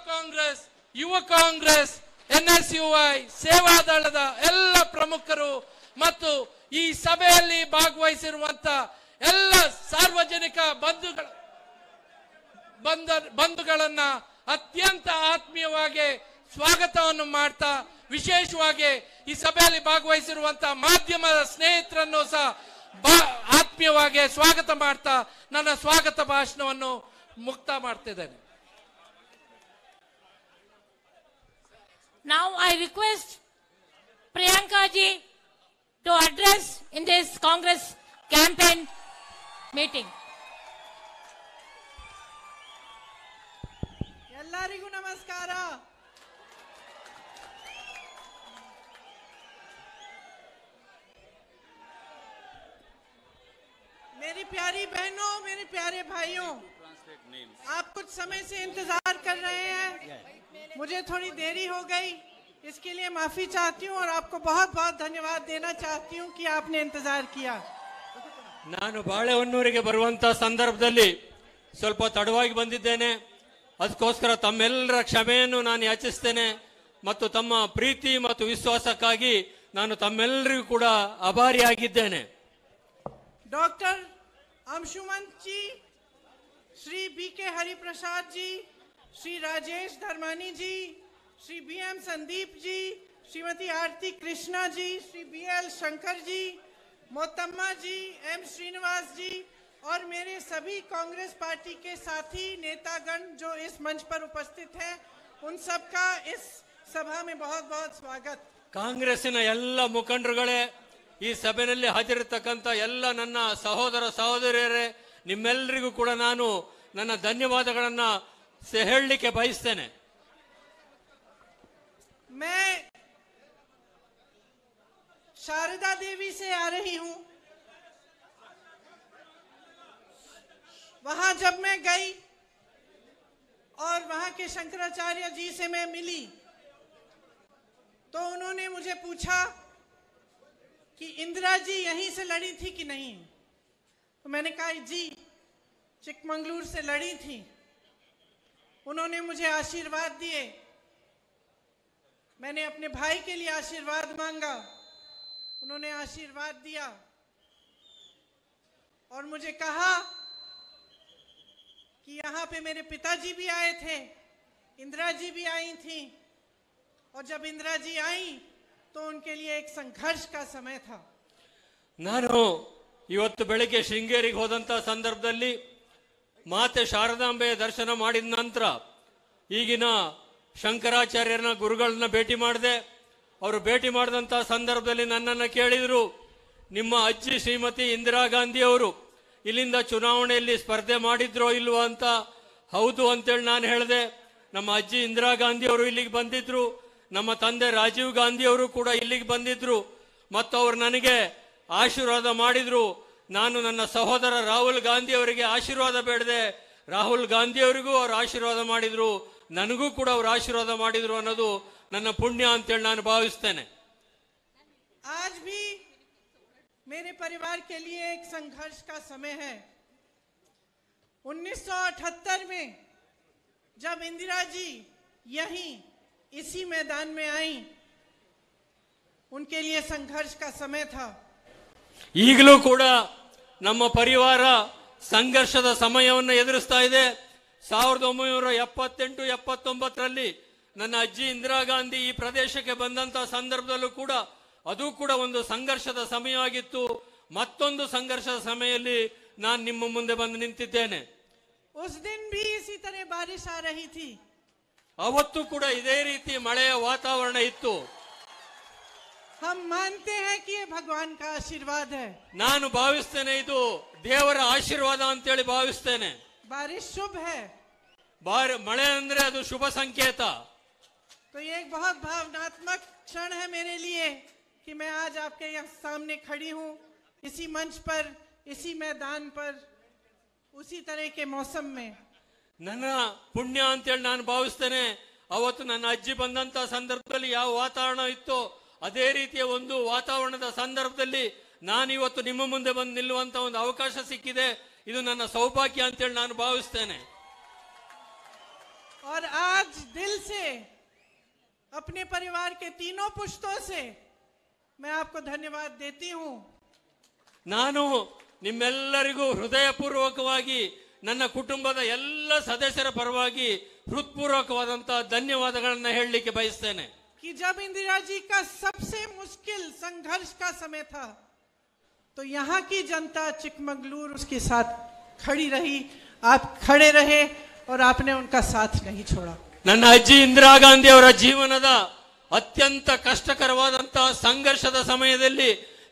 ಕಾಂಗ್ರೆಸ್, ಯುವ ಕಾಂಗ್ರೆಸ್, NSUI, ಸೇವಾದಳದ ಎಲ್ಲ ಪ್ರಮುಖರು ಮತ್ತು ಈ ಸಭೆಯಲ್ಲಿ ಭಾಗವಹಿಸಿರುವಂತ ಎಲ್ಲ ಸಾರ್ವಜನಿಕ ಬಂಧುಗಳನ್ನ ಅತ್ಯಂತ ಆತ್ಮೀಯವಾಗಿ ಸ್ವಾಗತವನ್ನು ಮಾಡ್ತಾ, ವಿಶೇಷವಾಗಿ ಈ ಸಭೆಯಲ್ಲಿ ಭಾಗವಹಿಸಿರುವಂತ ಮಾಧ್ಯಮದ ಸ್ನೇಹಿತರನ್ನು ಸಹ ಆತ್ಮೀಯವಾಗಿ ಸ್ವಾಗತ ಮಾಡ್ತಾ ನನ್ನ ಸ್ವಾಗತ ಭಾಷಣವನ್ನು ಮುಕ್ತ ಮಾಡ್ತಿದ್ದೇನೆ. Now I request Priyanka ji to address in this Congress campaign meeting. ಎಲ್ಲರಿಗೂ ನಮಸ್ಕಾರ. मेरी प्यारी बहनों, मेरे प्यारे भाइयों, आप कुछ समय से इंतजार कर रहे हैं. मुझे थोड़ी देरी हो गई, इसके लिए माफी चाहती हूँ और आपको बहुत बहुत धन्यवाद देना चाहती हूँ कि आपने इंतजार किया. ನಾನು ಬಾಳೆಹೊನ್ನೂರಿಗೆ ಬರುವಂತ ಸಂದರ್ಭದಲ್ಲಿ ಸ್ವಲ್ಪ ತಡವಾಗಿ ಬಂದಿದ್ದೇನೆ. ಅದಕ್ಕೋಸ್ಕರ ತಮ್ಮೆಲ್ಲರ ಕ್ಷಮೆಯನ್ನು ನಾನು ಯಾಚಿಸ್ತೇನೆ ಮತ್ತು ತಮ್ಮ ಪ್ರೀತಿ ಮತ್ತು ವಿಶ್ವಾಸಕ್ಕಾಗಿ ನಾನು ತಮ್ಮೆಲ್ಲರಿಗೂ ಕೂಡ ಆಭಾರಿಯಾಗಿದ್ದೇನೆ. डॉक्टर अंशुमन जी, श्री BK हरिप्रसाद जी, श्री राजेश धर्मानी जी, श्री BM संदीप जी, श्रीमती आरती कृष्णा जी, श्री BL शंकर जी, मोतम्मा जी, M श्रीनिवास जी और मेरे सभी कांग्रेस पार्टी के साथी नेतागण जो इस मंच पर उपस्थित हैं, उन सबका इस सभा में बहुत बहुत स्वागत. ಕಾಂಗ್ರೆಸ್ಸಿನ ಎಲ್ಲ ಮುಖಂಡರುಗಳೇ, ಈ ಸಭೆಯಲ್ಲಿ ಹಾಜರಿರತಕ್ಕಂತ ಎಲ್ಲ ನನ್ನ ಸಹೋದರ ಸಹೋದರಿಯರೇ, ನಿಮ್ಮೆಲ್ಲರಿಗೂ ಕೂಡ ನಾನು ನನ್ನ ಧನ್ಯವಾದಗಳನ್ನ ಹೇಳಲಿಕ್ಕೆ ಬಯಸ್ತೇನೆ. मैं शारदा देवी से आ रही हूं. वहां जब मैं गई और वहां के शंकराचार्य जी से मैं मिली तो उन्होंने मुझे पूछा कि इंदिरा जी यहीं से लड़ी थी कि नहीं. तो मैंने कहा जी चिकमंगलूर से लड़ी थी. उन्होंने मुझे आशीर्वाद दिए. मैंने अपने भाई के लिए आशीर्वाद मांगा, उन्होंने आशीर्वाद दिया और मुझे कहा कि यहाँ पे मेरे पिताजी भी आए थे, इंदिरा जी भी आई थी और जब इंदिरा जी आई तो उनके लिए एक संघर्ष का समय था. ನಾನು ಇವತ್ತು ಬೆಳಗ್ಗೆ ಶೃಂಗೇರಿಗೆ ಹೋದಂತ ಸಂದರ್ಭದಲ್ಲಿ ಮಾತೆ ಶಾರದಾಂಬೆಯ ದರ್ಶನ ಮಾಡಿದ ನಂತರ ಈಗಿನ ಶಂಕರಾಚಾರ್ಯರನ್ನ ಗುರುಗಳನ್ನ ಭೇಟಿ ಮಾಡಿದೆ. ಅವರು ಭೇಟಿ ಮಾಡಿದಂತ ಸಂದರ್ಭದಲ್ಲಿ ನನ್ನನ್ನು ಕೇಳಿದ್ರು, ನಿಮ್ಮ ಅಜ್ಜಿ ಶ್ರೀಮತಿ ಇಂದಿರಾ ಗಾಂಧಿ ಅವರು ಇಲ್ಲಿಂದ ಚುನಾವಣೆಯಲ್ಲಿ ಸ್ಪರ್ಧೆ ಮಾಡಿದ್ರೋ ಇಲ್ವೋ ಅಂತ. ಹೌದು ಅಂತೇಳಿ ನಾನು ಹೇಳಿದೆ. ನಮ್ಮ ಅಜ್ಜಿ ಇಂದಿರಾ ಗಾಂಧಿ ಅವರು ಇಲ್ಲಿಗೆ ಬಂದಿದ್ರು, ನಮ್ಮ ತಂದೆ ರಾಜೀವ್ ಗಾಂಧಿ ಅವರು ಕೂಡ ಇಲ್ಲಿಗೆ ಬಂದಿದ್ರು ಮತ್ತು ಅವರು ನನಗೆ ಆಶೀರ್ವಾದ ಮಾಡಿದ್ರು. ನಾನು ನನ್ನ ಸಹೋದರ ರಾಹುಲ್ ಗಾಂಧಿ ಅವರಿಗೆ ಆಶೀರ್ವಾದ ಬೇಡದೆ, ರಾಹುಲ್ ಗಾಂಧಿ ಅವರಿಗೂ ಅವರು ಆಶೀರ್ವಾದ ಮಾಡಿದ್ರು, ನನಗೂ ಕೂಡ ಅವರು ಆಶೀರ್ವಾದ ಮಾಡಿದ್ರು ಅನ್ನೋದು ನನ್ನ ಪುಣ್ಯ ಅಂತೇಳಿ ನಾನು ಭಾವಿಸ್ತೇನೆ. आज भी मेरे परिवार के लिए एक संघर्ष का समय है. 1978 में जब इंदिरा जी यहीं इसी मैदान में आई, उनके लिए संघर्ष का समय था. ಈಗಲೂ ಕೂಡ ನಮ್ಮ ಪರಿವಾರ ಸಂಘರ್ಷದ ಸಮಯವನ್ನು ಎದುರಿಸ್ತಾ ಇದೆ. 1978-79ರಲ್ಲಿ ನನ್ನ ಅಜ್ಜಿ ಇಂದಿರಾ ಗಾಂಧಿ ಈ ಪ್ರದೇಶಕ್ಕೆ ಬಂದಂತ ಸಂದರ್ಭದಲ್ಲೂ ಕೂಡ ಅದು ಕೂಡ ಒಂದು ಸಂಘರ್ಷದ ಸಮಯವಾಗಿತ್ತು. ಮತ್ತೊಂದು ಸಂಘರ್ಷದ ಸಮಯದಲ್ಲಿ ನಾನು ನಿಮ್ಮ ಮುಂದೆ ಬಂದು ನಿಂತಿದ್ದೇನೆ. उस दिन भी इसी तरह बारिश आ रही थी. ಅವತ್ತು ಕೂಡ ಇದೇ ರೀತಿ ಮಳೆಯ ವಾತಾವರಣ ಇತ್ತು. हम मानते हैं कि ये भगवान का आशीर्वाद है. ನಾನು ಭಾವಿಸ್ತೇನೆ ಇದು ದೇವರ ಆಶೀರ್ವಾದ ಅಂತೇಳಿ ಭಾವಿಸ್ತೇನೆ. बारिश शुभ है. ಮಳೆ ಅಂದ್ರೆ ಅದು ಶುಭ ಸಂಕೇತ. तो ये एक बहुत भावनात्मक क्षण है मेरे लिए कि मैं आज आपके यहाँ सामने खड़ी हूँ, इसी मंच पर, इसी मैदान पर, उसी तरह के मौसम में. ನನ್ನ ಪುಣ್ಯ ಅಂತೇಳಿ ನಾನು ಭಾವಿಸ್ತೇನೆ. ಅವತ್ತು ನನ್ನ ಅಜ್ಜಿ ಬಂದಂತ ಸಂದರ್ಭದಲ್ಲಿ ಯಾವ ವಾತಾವರಣ ಇತ್ತೋ ಅದೇ ರೀತಿಯ ಒಂದು ವಾತಾವರಣದ ಸಂದರ್ಭದಲ್ಲಿ ನಾನು ಇವತ್ತು ನಿಮ್ಮ ಮುಂದೆ ಬಂದು ನಿಲ್ಲುವಂತ ಒಂದು ಅವಕಾಶ ಸಿಕ್ಕಿದೆ. ಇದು ನನ್ನ ಸೌಭಾಗ್ಯ ಅಂತೇಳಿ ನಾನು ಭಾವಿಸ್ತೇನೆ. और आज दिल से अपने परिवार के तीनों पुश्तों से मैं आपको धन्यवाद देती हूं। ನಾನು ನಿಮ್ಮೆಲ್ಲರಿಗೂ ಹೃದಯಪೂರ್ವಕವಾಗಿ ನನ್ನ ಕುಟುಂಬದ ಎಲ್ಲ ಸದಸ್ಯರ ಪರವಾಗಿ ಹೃತ್ಪೂರ್ವಕವಾದಂತಹ ಧನ್ಯವಾದಗಳನ್ನು ಹೇಳಲಿಕ್ಕೆ ಬಯಸ್ತೇನೆ। कि जब इंदिरा जी का सबसे मुश्किल संघर्ष का समय था तो यहाँ की जनता चिकमंगलुरु उसके साथ खड़ी रही, आप खड़े रहे और आपने उनका साथ नहीं छोड़ा। ನನ್ನ ಅಜ್ಜಿ ಇಂದಿರಾ ಗಾಂಧಿ ಅವರ ಜೀವನದ ಅತ್ಯಂತ ಕಷ್ಟಕರವಾದಂತಹ ಸಂಘರ್ಷದ ಸಮಯದಲ್ಲಿ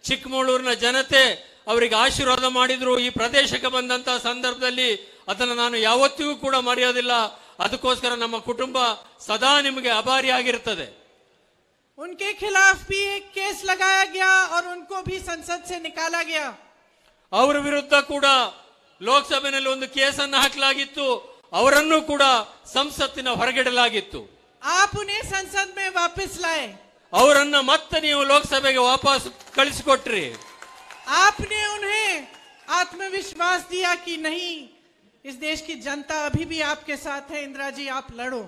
ಚಿಕ್ಕಮಗಳೂರಿನ ಜನತೆ ಅವರಿಗೆ ಆಶೀರ್ವಾದ ಮಾಡಿದ್ರು। ಈ ಪ್ರದೇಶಕ್ಕೆ ಬಂದಂತಹ ಸಂದರ್ಭದಲ್ಲಿ ಅದನ್ನು ನಾನು ಯಾವತ್ತಿಗೂ ಕೂಡ ಮರೆಯೋದಿಲ್ಲ। ಅದಕ್ಕೋಸ್ಕರ ನಮ್ಮ ಕುಟುಂಬ ಸದಾ ನಿಮಗೆ ಆಭಾರಿಯಾಗಿರುತ್ತದೆ। उनके खिलाफ भी एक केस लगाया गया और उनको भी संसद से निकाला गया। ಅವರ ವಿರುದ್ಧ ಕೂಡ ಲೋಕಸಭೆಯಲ್ಲಿ ಒಂದು ಕೇಸನ್ನು ಹಾಕಲಾಗಿತ್ತು, ಅವರನ್ನು ಕೂಡ ಸಂಸತ್ತಿನ ಹೊರಗಿಡಲಾಗಿತ್ತು। आप उन्हें संसद में वापस लाए, ಅವರನ್ನ ಮತ್ತೆ ನೀವು ಲೋಕಸಭೆಗೆ ವಾಪಸ್ ಕಳಿಸಿಕೊಟ್ರಿ। आपने उन्हें आत्मविश्वास दिया कि नहीं, इस देश की जनता अभी भी आपके साथ है, इंदिरा जी आप लड़ो।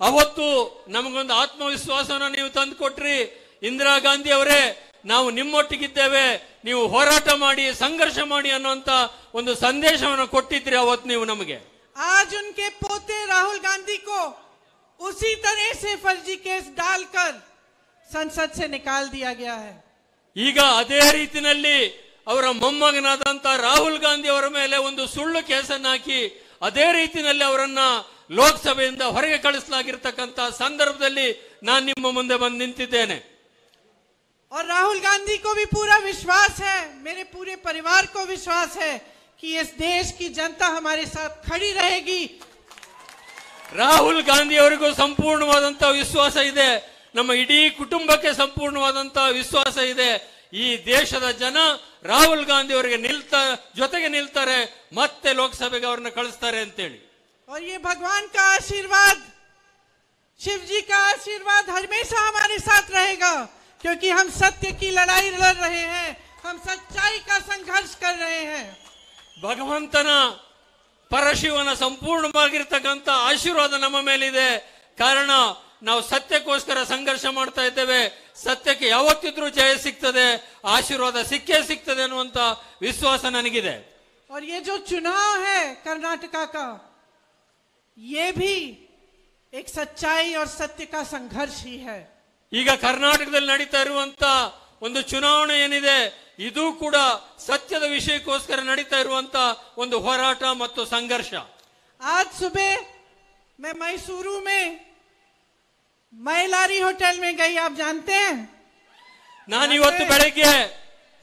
ಅವತ್ತು ನಮಗೊಂದು ಆತ್ಮವಿಶ್ವಾಸನ ನೀವು ತಂದುಕೊಟ್ರಿ। ಇಂದಿರಾ ಗಾಂಧಿ ಅವರೇ, ನಾವು ನಿಮ್ಮೊಟ್ಟಿಗಿದ್ದೇವೆ, ನೀವು ಹೋರಾಟ ಮಾಡಿ ಸಂಘರ್ಷ ಮಾಡಿ ಅನ್ನುವಂತ ಒಂದು ಸಂದೇಶವನ್ನು ಕೊಟ್ಟಿದ್ರಿ ಅವತ್ತು ನೀವು ನಮಗೆ। आज उनके पोते राहुल गांधी को उसी तरह से फर्जी केस डालकर संसद से निकाल दिया गया है। ಈಗ ಅದೇ ರೀತಿಯಲ್ಲಿ ಅವರ ಮೊಮ್ಮಗನಾದಂತ ರಾಹುಲ್ ಗಾಂಧಿ ಅವರ ಮೇಲೆ ಒಂದು ಸುಳ್ಳು ಕೇಸನ್ನು ಹಾಕಿ ಅದೇ ರೀತಿಯಲ್ಲಿ ಅವರನ್ನ ಲೋಕಸಭೆಯಿಂದ ಹೊರಗೆ ಕಳಿಸಲಾಗಿರ್ತಕ್ಕಂಥ ಸಂದರ್ಭದಲ್ಲಿ ನಾನು ನಿಮ್ಮ ಮುಂದೆ ಬಂದು ನಿಂತಿದ್ದೇನೆ। और राहुल गांधी को भी पूरा विश्वास है, मेरे पूरे परिवार को विश्वास है कि इस देश की जनता हमारे साथ खड़ी रहेगी। ರಾಹುಲ್ ಗಾಂಧಿ ಅವರಿಗೂ ಸಂಪೂರ್ಣವಾದಂತಹ ವಿಶ್ವಾಸ ಇದೆ, ನಮ್ಮ ಇಡೀ ಕುಟುಂಬಕ್ಕೆ ಸಂಪೂರ್ಣವಾದಂತಹ ವಿಶ್ವಾಸ ಇದೆ। ಈ ದೇಶದ ಜನ ರಾಹುಲ್ ಗಾಂಧಿ ಅವರಿಗೆ ಜೊತೆಗೆ ನಿಲ್ತಾರೆ, ಮತ್ತೆ ಲೋಕಸಭೆಗೆ ಅವರನ್ನ ಕಳಿಸ್ತಾರೆ ಅಂತೇಳಿ। और ये भगवान का आशीर्वाद, शिव जी का आशीर्वाद हमेशा हमारे साथ रहेगा, क्योंकि हम सत्य की लड़ाई लड़ रहे हैं, हम सच्चाई का संघर्ष कर रहे हैं। ಭಗವಂತನ ಪರಶಿವನ ಸಂಪೂರ್ಣವಾಗಿರ್ತಕ್ಕಂಥ ಆಶೀರ್ವಾದ ನಮ್ಮ ಮೇಲಿದೆ, ಕಾರಣ ನಾವು ಸತ್ಯಕ್ಕೋಸ್ಕರ ಸಂಘರ್ಷ ಮಾಡ್ತಾ ಇದ್ದೇವೆ। ಸತ್ಯಕ್ಕೆ ಯಾವತ್ತಿದ್ರೂ ಜಯ ಸಿಗ್ತದೆ, ಆಶೀರ್ವಾದ ಸಿಕ್ಕೇ ಸಿಗ್ತದೆ ಅನ್ನುವಂತ ವಿಶ್ವಾಸ ನನಗಿದೆ। और ये जो चुनाव है कर्नाटका का, ये भी एक सच्चाई और सत्य का संघर्ष ही है। ಈಗ ಕರ್ನಾಟಕದಲ್ಲಿ ನಡೀತಾ ಇರುವಂತ ಒಂದು ಚುನಾವಣೆ ಏನಿದೆ, ಇದು ಕೂಡ ಸತ್ಯದ ವಿಷಯಕ್ಕೋಸ್ಕರ ನಡೀತಾ ಇರುವಂತ ಒಂದು ಹೋರಾಟ ಮತ್ತು ಸಂಘರ್ಷ। आज सुबह मैं मैसूरू में मैलारी होटल में गई, आप जानते हैं? ನಾನು ಇವತ್ತು ಬೆಳಗ್ಗೆ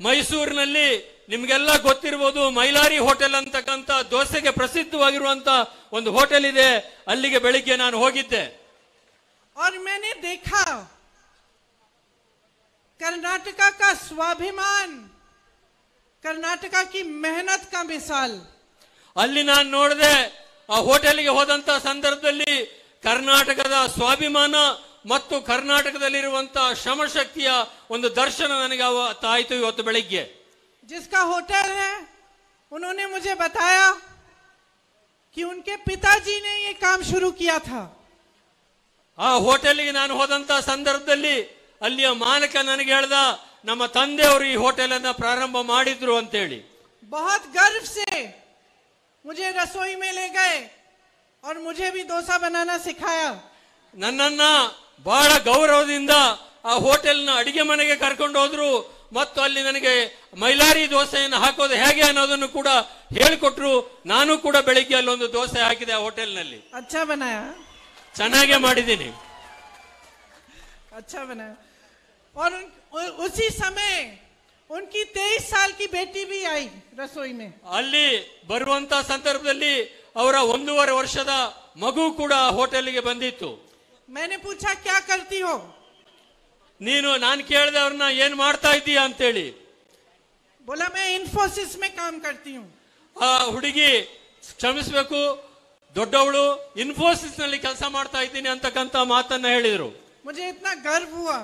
ಮೈಸೂರಿನಲ್ಲಿ ನಿಮ್ಗೆಲ್ಲ ಗೊತ್ತಿರಬಹುದು ಮೈಲಾರಿ ಹೋಟೆಲ್ ಅಂತಕ್ಕಂಥ ದೋಸೆಗೆ ಪ್ರಸಿದ್ಧವಾಗಿರುವಂತ ಒಂದು ಹೋಟೆಲ್ ಇದೆ, ಅಲ್ಲಿಗೆ ಬೆಳಿಗ್ಗೆ ನಾನು ಹೋಗಿದ್ದೆ। और मैंने देखा कर्नाटका का स्वाभिमान, कर्नाटका की मेहनत का मिसाल। ಅಲ್ಲಿ ನಾನು ನೋಡಿದೆ, ಆ ಹೋಟೆಲ್ಗೆ ಹೋದಂತ ಸಂದರ್ಭದಲ್ಲಿ ಕರ್ನಾಟಕದ ಸ್ವಾಭಿಮಾನ ಮತ್ತು ಕರ್ನಾಟಕದಲ್ಲಿರುವಂತಹ ಶ್ರಮಶಕ್ತಿಯ ಒಂದು ದರ್ಶನ ನನಗೆ ಆಯಿತು ಇವತ್ತು ಬೆಳಿಗ್ಗೆ। जिसका होटल है, उन्होंने मुझे बताया कि उनके पिताजी ने ये काम शुरू किया था। ಆ ಹೋಟೆಲ್ಗೆ ನಾನು ಹೋದಂತ ಸಂದರ್ಭದಲ್ಲಿ ಅಲ್ಲಿಯ ಮಾಲಕ ನನಗೆ ಹೇಳ್ದ, ನಮ್ಮ ತಂದೆಯವರು ಈ ಹೋಟೆಲ್ ಅನ್ನ ಪ್ರಾರಂಭ ಮಾಡಿದ್ರು ಅಂತೇಳಿ। बहुत गर्व से मुझे रसोई में ले गए और मुझे भी डोसा बनाना सिखाया। ನನ್ನನ್ನ ಬಹಳ ಗೌರವದಿಂದ ಆ ಹೋಟೆಲ್ನ ಅಡಿಗೆ ಮನೆಗೆ ಕರ್ಕೊಂಡು ಹೋದ್ರು ಮತ್ತು ಅಲ್ಲಿ ನನಗೆ ಮೈಲಾರಿ ದೋಸೆಯನ್ನು ಹಾಕೋದು ಹೇಗೆ ಅನ್ನೋದನ್ನು ಕೂಡ ಹೇಳಿಕೊಟ್ರು। ನಾನು ಕೂಡ ಬೆಳಿಗ್ಗೆ ಅಲ್ಲೊಂದು ದೋಸೆ ಹಾಕಿದೆ ಆ ಹೋಟೆಲ್ನಲ್ಲಿ। अच्छा बनाया, ಚೆನ್ನಾಗೇ ಮಾಡಿದ್ದೀನಿ। अच्छा बनाया। और उसी समय उनकी 23 साल की बेटी भी आई रसोई में। ಅಲ್ಲಿ ಬರುವಂತ ಸಂದರ್ಭದಲ್ಲಿ ಅವರ 1.5 ವರ್ಷದ ಮಗು ಕೂಡ ಹೋಟೆಲ್ಗೆ ಬಂದಿತ್ತು। मैंने पूछा क्या करती हो? ನಾನು ಕೇಳಿದೆ ಅವ್ರನ್ನ ಏನ್ ಮಾಡ್ತಾ ಇದ್ದೀಯಾ ಅಂತೇಳಿ। बोला मैं इन्फोसिस में काम करती हूँ। ಆ ಹುಡುಗಿ ಕ್ಷಮಿಸಬೇಕು, ದೊಡ್ಡವಳು ಇನ್ಫೋಸಿಸ್ ನಲ್ಲಿ ಕೆಲಸ ಮಾಡ್ತಾ ಇದ್ದೀನಿ ಅಂತಕ್ಕಂತ ಮಾತನ್ನ ಹೇಳಿದ್ರು। मुझे इतना गर्व हुआ,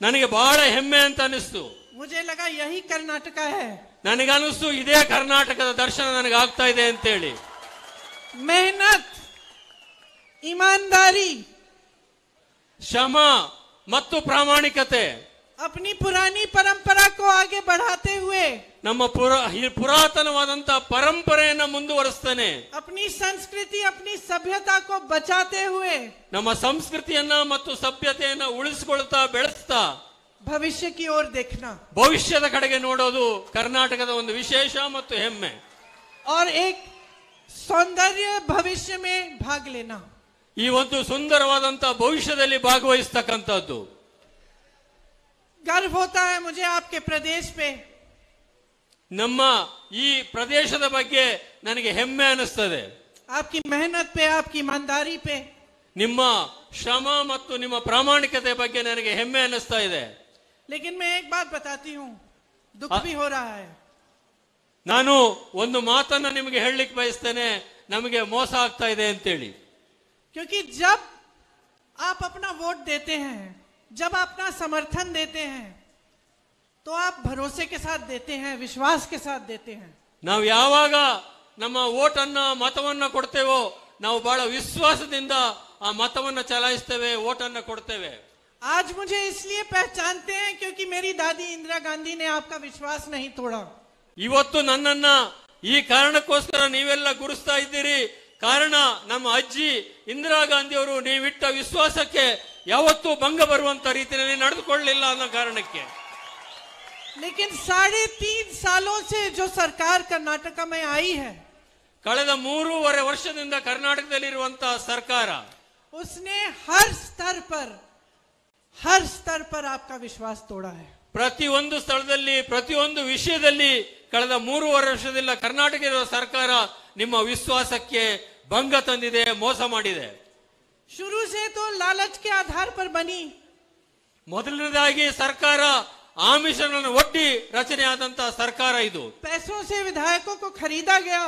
ನನಗೆ ಬಹಳ ಹೆಮ್ಮೆ ಅಂತ ಅನಿಸ್ತು। मुझे लगा यही कर्नाटका है। ನನಗನ್ನಿಸ್ತು ಇದೇ ಕರ್ನಾಟಕದ ದರ್ಶನ ನನಗೆ ಆಗ್ತಾ ಇದೆ ಅಂತೇಳಿ। मेहनत, ईमानदारी, ಶ್ರಮ ಮತ್ತು ಪ್ರಾಮಾಣಿಕತೆ, अपनी पुरानी परंपरा को आगे बढ़ाते हुए ನಮ್ಮ ಪುರಾತನವಾದಂತಹ ಪರಂಪರೆಯನ್ನ ಮುಂದುವರಿಸ್ತಾನೆ, अपनी संस्कृति अपनी सभ्यता को बचाते हुए ನಮ್ಮ ಸಂಸ್ಕೃತಿಯನ್ನ ಮತ್ತು ಸಭ್ಯತೆಯನ್ನ ಉಳಿಸಿಕೊಳ್ತಾ ಬೆಳೆಸ್ತಾ भविष्य की ओर देखना ಭವಿಷ್ಯದ ಕಡೆಗೆ ನೋಡೋದು ಕರ್ನಾಟಕದ ಒಂದು ವಿಶೇಷ ಮತ್ತು ಹೆಮ್ಮೆ. और एक सौंदर्य भविष्य में भाग लेना. ಈ ಒಂದು ಸುಂದರವಾದಂತಹ ಭವಿಷ್ಯದಲ್ಲಿ ಭಾಗವಹಿಸ್ತಕ್ಕಂಥದ್ದು. गर्व होता है मुझे आपके प्रदेश पे. ನಮ್ಮ ಈ ಪ್ರದೇಶದ ಬಗ್ಗೆ ನನಗೆ ಹೆಮ್ಮೆ ಅನಿಸ್ತದೆ. आपकी मेहनत पे, आपकी ईमानदारी पे. ನಿಮ್ಮ ಶ್ರಮ ಮತ್ತು ನಿಮ್ಮ ಪ್ರಾಮಾಣಿಕತೆ ಬಗ್ಗೆ ನನಗೆ ಹೆಮ್ಮೆ ಅನಿಸ್ತಾ ಇದೆ. लेकिन मैं एक बात बताती हूँ, दुख भी हो रहा है. ನಾನು ಒಂದು ಮಾತನ್ನ ನಿಮಗೆ ಹೇಳಲಿಕ್ಕೆ ಬಯಸ್ತೇನೆ, ನಮಗೆ ಮೋಸ ಆಗ್ತಾ ಇದೆ ಅಂತೇಳಿ. क्योंकि जब आप अपना वोट देते हैं, जब अपना समर्थन देते हैं, तो आप भरोसे के साथ देते हैं, विश्वास के साथ देते हैं. ನಾವು ಯಾವಾಗ ನಮ್ಮ ವೋಟನ್ನ ಮತವನ್ನ ಕೊಡ್ತೇವೋ ನಾವು ಬಹಳ ವಿಶ್ವಾಸದಿಂದ ಆ ಮತವನ್ನ ಚಲಾಯಿಸ್ತೇವೆ, ವೋಟನ್ನ ಕೊಡ್ತೇವೆ. आज मुझे इसलिए पहचानते हैं क्योंकि मेरी दादी इंदिरा गांधी ने आपका विश्वास नहीं तोड़ा. ಇವತ್ತು ನನ್ನನ್ನ ಈ ಕಾರಣಕ್ಕೋಸ್ಕರ ನೀವೆಲ್ಲ ಗುರುಸ್ತಾ ಇದ್ದೀರಿ. ಕಾರಣ ನಮ್ಮ ಅಜ್ಜಿ ಇಂದಿರಾ ಗಾಂಧಿ ಅವರು ನೀವಿಟ್ಟ ವಿಶ್ವಾಸಕ್ಕೆ ಯಾವತ್ತೂ ಭಂಗ ಬರುವಂತ ರೀತಿಯಲ್ಲಿ ನಡೆದುಕೊಳ್ಳಲಿಲ್ಲ ಅನ್ನೋ ಕಾರಣಕ್ಕೆ. लेकिन 3.5 सालों से जो सरकार कर्नाटक में आई है, ಕಳೆದ 3.5 ವರ್ಷದಿಂದ ಕರ್ನಾಟಕದಲ್ಲಿರುವಂತಹ ಸರ್ಕಾರ उसने हर स्तर पर आपका विश्वास तोड़ा है. ಪ್ರತಿಯೊಂದು ಸ್ಥಳದಲ್ಲಿ ಪ್ರತಿಯೊಂದು ವಿಷಯದಲ್ಲಿ ಕಳೆದ 3.5 ವರ್ಷದಿಂದ ಕರ್ನಾಟಕ ಇರುವ ಸರ್ಕಾರ ನಿಮ್ಮ ವಿಶ್ವಾಸಕ್ಕೆ ಭಂಗ ತಂದಿದೆ, ಮೋಸ ಮಾಡಿದೆ. शुरू से तो लालच के आधार पर बनी. ಮೊದಲನೇದಾಗಿ ಸರ್ಕಾರ ಆಮಿಷಗಳನ್ನು ಒಡ್ಡಿ ರಚನೆ ಆದಂತಹ ಸರ್ಕಾರ ಇದು. पैसों से विधायकों को खरीदा गया.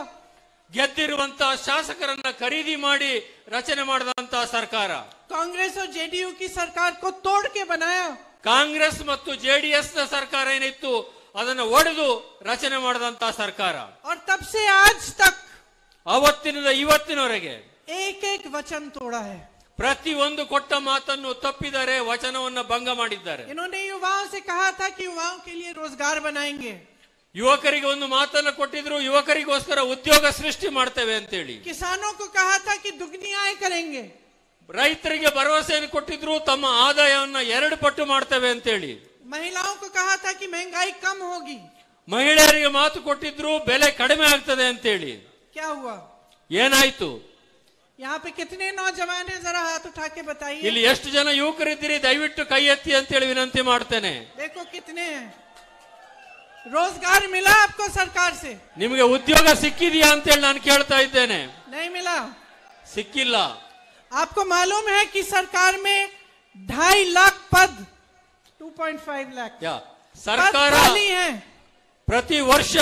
ಗೆದ್ದಿರುವಂತಹ ಶಾಸಕರನ್ನ ಖರೀದಿ ಮಾಡಿ ರಚನೆ ಮಾಡಿದಂತಹ ಸರ್ಕಾರ. कांग्रेस और जेडीयू की सरकार को तोड़ के बनाया. ಕಾಂಗ್ರೆಸ್ ಮತ್ತು ಜೆಡಿಎಸ್ ನ ಸರ್ಕಾರ ಏನಿತ್ತು ಅದನ್ನು ಒಡೆದು ರಚನೆ ಮಾಡಿದಂತಹ ಸರ್ಕಾರ. और तब से आज तक ಅವತ್ತಿನಿಂದ ಇವತ್ತಿನವರೆಗೆ एक एक वचन तोड़ा है. ಪ್ರತಿಯೊಂದು ಕೊಟ್ಟ ಮಾತನ್ನು ತಪ್ಪಿದ್ದಾರೆ, ವಚನವನ್ನ ಭಂಗ ಮಾಡಿದ್ದಾರೆ. इन्होंने युवाओं से कहा था कि युवाओं के लिए रोजगार बनाएंगे. ಯುವಕರಿಗೆ ಒಂದು ಮಾತನ್ನು ಕೊಟ್ಟಿದ್ರು, ಯುವಕರಿಗೋಸ್ಕರ ಉದ್ಯೋಗ ಸೃಷ್ಟಿ ಮಾಡ್ತೇವೆ ಅಂತೇಳಿ. किसानों को कहा था कि दुगनी आय करेंगे. ರೈತರಿಗೆ ಭರವಸೆಯನ್ನು ಕೊಟ್ಟಿದ್ರು, ತಮ್ಮ ಆದಾಯವನ್ನ 2 ಪಟ್ಟು ಮಾಡ್ತೇವೆ ಅಂತೇಳಿ. महिलाओं को कहा था कि महंगाई कम होगी. ಮಹಿಳೆಯರಿಗೆ ಮಾತು ಕೊಟ್ಟಿದ್ರು, ಬೆಲೆ ಕಡಿಮೆ ಆಗ್ತದೆ ಅಂತೇಳಿ. क्या हुआ? ಏನಾಯ್ತು? यहाँ पे कितने नौजवान हैं, जरा हाथ उठा के बताइए. ಇಲ್ಲಿ ಎಷ್ಟು ಜನ ಯುವಕರಿದ್ದೀರಿ ದಯವಿಟ್ಟು ಕೈ ಎತ್ತಿ ಅಂತೇಳಿ ವಿನಂತಿ ಮಾಡ್ತೇನೆ. देखो कितने हैं. रोजगार मिला आपको सरकार से? ನಿಮಗೆ ಉದ್ಯೋಗ ಸಿಕ್ಕಿದೆಯಾ ಅಂತೇಳಿ ನಾನು ಕೇಳ್ತಾ ಇದ್ದೇನೆ. नहीं मिला. ಸಿಕ್ಕಿಲ್ಲ. आपको मालूम है कि सरकार में 2.5 लाख पद, 2.5 लाख ಸರ್ಕಾರ खाली हैं. ಪ್ರತಿ ವರ್ಷ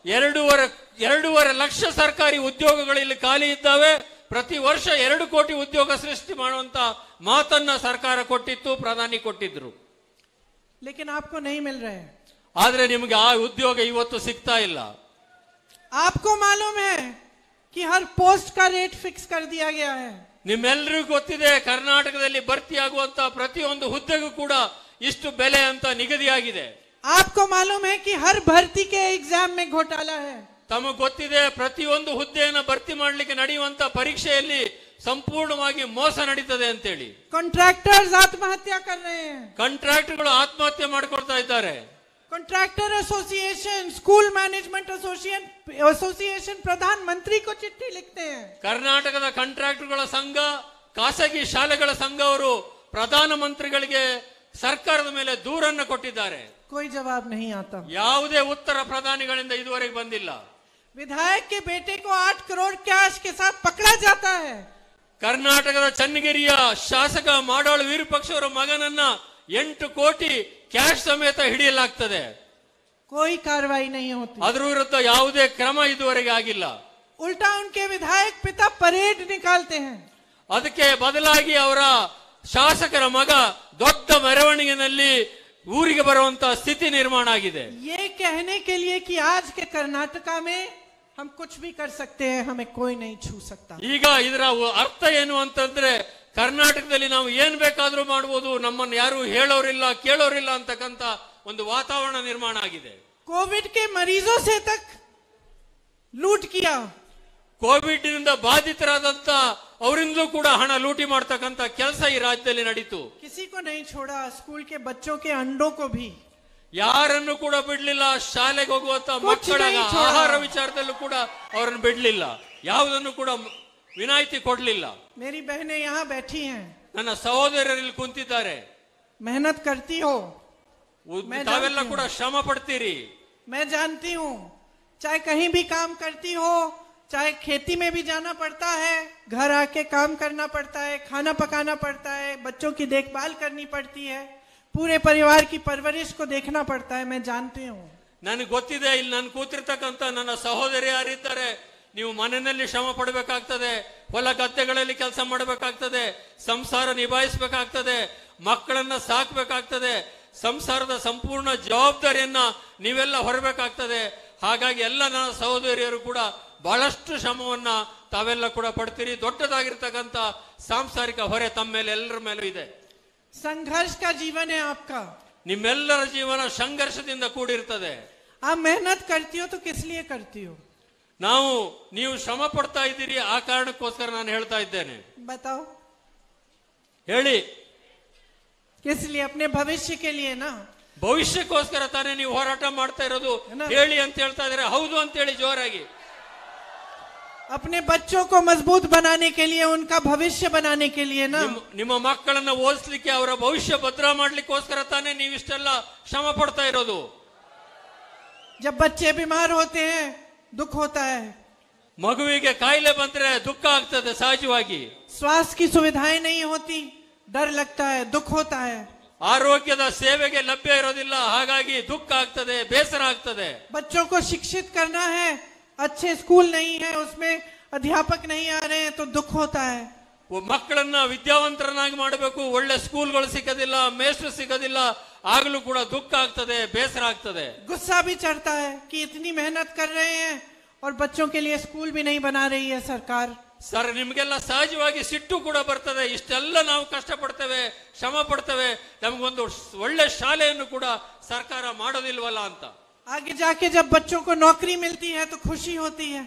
2.5 ಲಕ್ಷ ಸರ್ಕಾರಿ ಉದ್ಯೋಗಗಳು ಇಲ್ಲಿ ಖಾಲಿ ಇದ್ದಾವೆ. ಪ್ರತಿ ವರ್ಷ 2 ಕೋಟಿ ಉದ್ಯೋಗ ಸೃಷ್ಟಿ ಮಾಡುವಂತ ಮಾತನ್ನ ಸರ್ಕಾರ ಕೊಟ್ಟಿತ್ತು, ಪ್ರಧಾನಿ ಕೊಟ್ಟಿದ್ರು. लेकिन आपको नहीं मिल रहे हैं. ಆದ್ರೆ ನಿಮಗೆ ಆ ಉದ್ಯೋಗ ಇವತ್ತು ಸಿಗ್ತಾ ಇಲ್ಲ. आपको मालूम है कि हर पोस्ट का रेट फिक्स कर दिया गया है. ನಿಮ್ಮೆಲ್ಲರಿಗೂ ಗೊತ್ತಿದೆ, ಕರ್ನಾಟಕದಲ್ಲಿ ಭರ್ತಿಯಾಗುವಂತ ಪ್ರತಿಯೊಂದು ಹುದ್ದೆಗೂ ಕೂಡ ಇಷ್ಟು ಬೆಲೆ ಅಂತ ನಿಗದಿಯಾಗಿದೆ. आपको मालूम है कि हर भर्ती के एग्जाम में घोटाला है. ತಮಗೆ ಗೊತ್ತಿದೆ, ಪ್ರತಿಯೊಂದು ಹುದ್ದೆಯನ್ನು ಭರ್ತಿ ಮಾಡಲಿಕ್ಕೆ ನಡೆಯುವಂತ ಪರೀಕ್ಷೆಯಲ್ಲಿ ಸಂಪೂರ್ಣವಾಗಿ ಮೋಸ ನಡೀತದೆ ಅಂತೇಳಿ. कॉन्ट्रैक्टर्स आत्महत्या कर रहे हैं. ಕಾಂಟ್ರಾಕ್ಟ್ಗಳು ಆತ್ಮಹತ್ಯೆ ಮಾಡ್ಕೊಳ್ತಾ ಇದ್ದಾರೆ. Contractor association, school management association प्रधानमंत्री को चिट्ठी लिखते हैं. ಕರ್ನಾಟಕದ ಕಾಂಟ್ರಾಕ್ಟ್ಗಳ ಸಂಘ, ಖಾಸಗಿ ಶಾಲೆಗಳ ಸಂಘ ಅವರು ಪ್ರಧಾನಮಂತ್ರಿಗಳಿಗೆ ಸರ್ಕಾರದ ಮೇಲೆ ದೂರನ್ನು ಕೊಟ್ಟಿದ್ದಾರೆ. कोई जवाब नहीं आता. ಯಾವುದೇ ಉತ್ತರ ಪ್ರಧಾನಿಗಳಿಂದ ಇದುವರೆಗೆ ಬಂದಿಲ್ಲ. विधायक के बेटे को 8 करोड़ कैश के साथ पकड़ा जाता है. ಕರ್ನಾಟಕದ ಚನ್ನಗಿರಿಯ ಶಾಸಕ ಮಾಡಾಳು ವಿರೂಪಾಕ್ಷ ಅವರ ಮಗನನ್ನ 8 ಕೋಟಿ ಕ್ಯಾಶ್ ಸಮೇತ ಹಿಡಿಯಲಾಗ್ತದೆ. कोई कार्रवाई नहीं होती. ಅದರ ವಿರುದ್ಧ ಯಾವುದೇ ಕ್ರಮ ಇದುವರೆಗೆ ಆಗಿಲ್ಲ. उल्टा उनके विधायक पिता परेड निकालते हैं. ಅದಕ್ಕೆ ಬದಲಾಗಿ ಅವರ ಶಾಸಕರ ಮಗ ದೊಡ್ಡ ಮೆರವಣಿಗೆಯಲ್ಲಿ ಊರಿಗೆ ಬರುವಂತಹ ಸ್ಥಿತಿ ನಿರ್ಮಾಣ ಆಗಿದೆ. ये कहने के लिए कि आज के कर्नाटका में हम कुछ भी कर सकते हैं, हमें कोई नहीं छू सकता। ಈಗ ಇದರ ಅರ್ಥ ಏನು ಅಂತಂದ್ರೆ ಕರ್ನಾಟಕದಲ್ಲಿ ನಾವು ಏನ್ ಬೇಕಾದ್ರೂ ಮಾಡಬಹುದು, ನಮ್ಮನ್ನು ಯಾರು ಹೇಳೋರಿಲ್ಲ ಕೇಳೋರಿಲ್ಲ ಅಂತಕ್ಕಂತ ಒಂದು ವಾತಾವರಣ ನಿರ್ಮಾಣ ಆಗಿದೆ। कोविड के मरीजों से तक लूट किया, ಕೋವಿಡ್ ನಿಂದ ಬಾಧಿತರಾದಂತ ಅವರಿಂದಲೂ ಕೂಡ ಹಣ ಲೂಟಿ ಮಾಡ್ತಕ್ಕಂತ ಕೆಲಸ ಈ ರಾಜ್ಯದಲ್ಲಿ ನಡೀತು। किसी को नहीं छोड़ा, स्कूल के बच्चों के अंडों को भी, ಯಾರನ್ನು ಕೂಡ ಬಿಡ್ಲಿಲ್ಲ। ಶಾಲೆಗೆ ಹೋಗುವಂತ ಮಕ್ಕಳ ಆಹಾರ ವಿಚಾರದಲ್ಲೂ ಕೂಡ ಅವರನ್ನು ಬಿಡ್ಲಿಲ್ಲ, ಯಾವುದನ್ನು ಕೂಡ ವಿನಾಯಿತಿ ಕೊಡ್ಲಿಲ್ಲ। मेरी बहनें यहाँ बैठी हैं, ನನ್ನ ಸಹೋದರರಲ್ಲಿ ಕುಂತಿದ್ದಾರೆ, मेहनत करती हो, ತಾವೆಲ್ಲ ಕೂಡ ಶ್ರಮ ಪಡ್ತೀರಿ। मैं जानती हूँ, चाहे कहीं भी काम करती हो, चाहे खेती में भी जाना पड़ता है, घर आके काम करना पड़ता है, खाना पकाना पड़ता है, बच्चों की देखभाल करनी पड़ती है, पूरे परिवार की परवरिश को देखना पड़ता है, मैं जानती हूँ। ನನಗೆ ಗೊತ್ತಿದೆ, ಇಲ್ಲಿ ನಾನು ಕೂತಿರ್ತಕ್ಕಂಥ ನನ್ನ ಸಹೋದರಿ ಯಾರಿದ್ದಾರೆ, ನೀವು ಮನೆಯಲ್ಲಿ ಶ್ರಮ ಪಡಬೇಕಾಗ್ತದೆ, ಹೊಲ ಗದ್ದೆಗಳಲ್ಲಿ ಕೆಲಸ ಮಾಡಬೇಕಾಗ್ತದೆ, ಸಂಸಾರ ನಿಭಾಯಿಸಬೇಕಾಗ್ತದೆ, ಮಕ್ಕಳನ್ನ ಸಾಕಬೇಕಾಗ್ತದೆ, ಸಂಸಾರದ ಸಂಪೂರ್ಣ ಜವಾಬ್ದಾರಿಯನ್ನ ನೀವೆಲ್ಲ ಹೊರಬೇಕಾಗ್ತದೆ। ಹಾಗಾಗಿ ಎಲ್ಲ ನನ್ನ ಸಹೋದರಿಯರು ಕೂಡ ಬಹಳಷ್ಟು ಶ್ರಮವನ್ನ ತಾವೆಲ್ಲ ಕೂಡ ಪಡ್ತೀರಿ। ದೊಡ್ಡದಾಗಿರ್ತಕ್ಕಂಥ ಸಾಂಸಾರಿಕ ಹೊರೆ ತಮ್ಮ ಮೇಲೆ ಎಲ್ಲರ ಮೇಲೂ ಇದೆ। संघर्ष का जीवन है आपका, ನಿಮ್ಮೆಲ್ಲರ ಜೀವನ ಸಂಘರ್ಷದಿಂದ ಕೂಡಿರ್ತದೆ। आप मेहनत करती हो तो किस लिए करती हो? ನೀವು ಶ್ರಮ ಪಡ್ತಾ ಇದ್ದೀರಿ, ಆ ಕಾರಣಕ್ಕೋಸ್ಕರ ನಾನು ಹೇಳ್ತಾ ಇದ್ದೇನೆ। बताओ, ಹೇಳಿ, किस लिए? अपने भविष्य के लिए ना। ಭವಿಷ್ಯಕ್ಕೋಸ್ಕರ ತಾನೇ ನೀವು ಹೋರಾಟ ಮಾಡ್ತಾ ಇರೋದು। ಹೇಳಿ ಅಂತ ಹೇಳ್ತಾ ಇದ್ದಾರೆ, ಹೌದು ಅಂತ ಹೇಳಿ ಜೋರಾಗಿ। अपने बच्चों को मजबूत बनाने के लिए, उनका भविष्य बनाने के लिए ना। ನಿಮ್ಮ ಮಕ್ಕಳನ್ನ ಓದಿಸ್ಲಿಕ್ಕೆ, ಅವರ ಭವಿಷ್ಯ ಭದ್ರ ಮಾಡ್ಲಿಕ್ಕೋಸ್ಕರ ತಾನೇ ನೀವಿಷ್ಟೆಲ್ಲ ಶ್ರಮ ಪಡ್ತಾ ಇರೋದು। जब बच्चे बीमार होते हैं दुख होता है, ಮಗುವಿಗೆ ಕಾಯಿಲೆ ಬಂದ್ರೆ ದುಃಖ ಆಗ್ತದೆ ಸಹಜವಾಗಿ। स्वास्थ्य की सुविधाएं नहीं होती, डर लगता है, दुख होता है। ಆರೋಗ್ಯದ ಸೇವೆಗೆ ಲಭ್ಯ ಇರೋದಿಲ್ಲ, ಹಾಗಾಗಿ ದುಃಖ ಆಗ್ತದೆ, ಬೇಸರ ಆಗ್ತದೆ। बच्चों को शिक्षित करना है, अच्छे स्कूल नहीं है, उसमें अध्यापक नहीं आ रहे हैं तो दुख होता है। ಮಕ್ಕಳನ್ನ ವಿದ್ಯಾವಂತರನ್ನಾಗಿ ಮಾಡಬೇಕು, ಒಳ್ಳೆ ಸ್ಕೂಲ್ಗಳು ಸಿಗೋದಿಲ್ಲ, ಮೇಸ್ಟ್ರು ಸಿಗೋದಿಲ್ಲ, ಆಗಲೂ ಕೂಡ ದುಃಖ ಆಗ್ತದೆ, ಬೇಸರ ಆಗ್ತದೆ। गुस्सा भी चढ़ता है कि इतनी मेहनत कर रहे हैं और बच्चों के लिए स्कूल भी नहीं बना रही है सरकार। ಸರ್, ನಿಮ್ಗೆಲ್ಲ ಸಹಜವಾಗಿ ಸಿಟ್ಟು ಕೂಡ ಬರ್ತದೆ, ಇಷ್ಟೆಲ್ಲ ನಾವು ಕಷ್ಟ ಪಡ್ತೇವೆ, ಶ್ರಮ ಪಡ್ತೇವೆ, ನಮಗೊಂದು ಒಳ್ಳೆ ಶಾಲೆಯನ್ನು ಕೂಡ ಸರ್ಕಾರ ಮಾಡೋದಿಲ್ವಲ್ಲ ಅಂತ। आगे जाके जब बच्चों को नौकरी मिलती है तो खुशी होती है,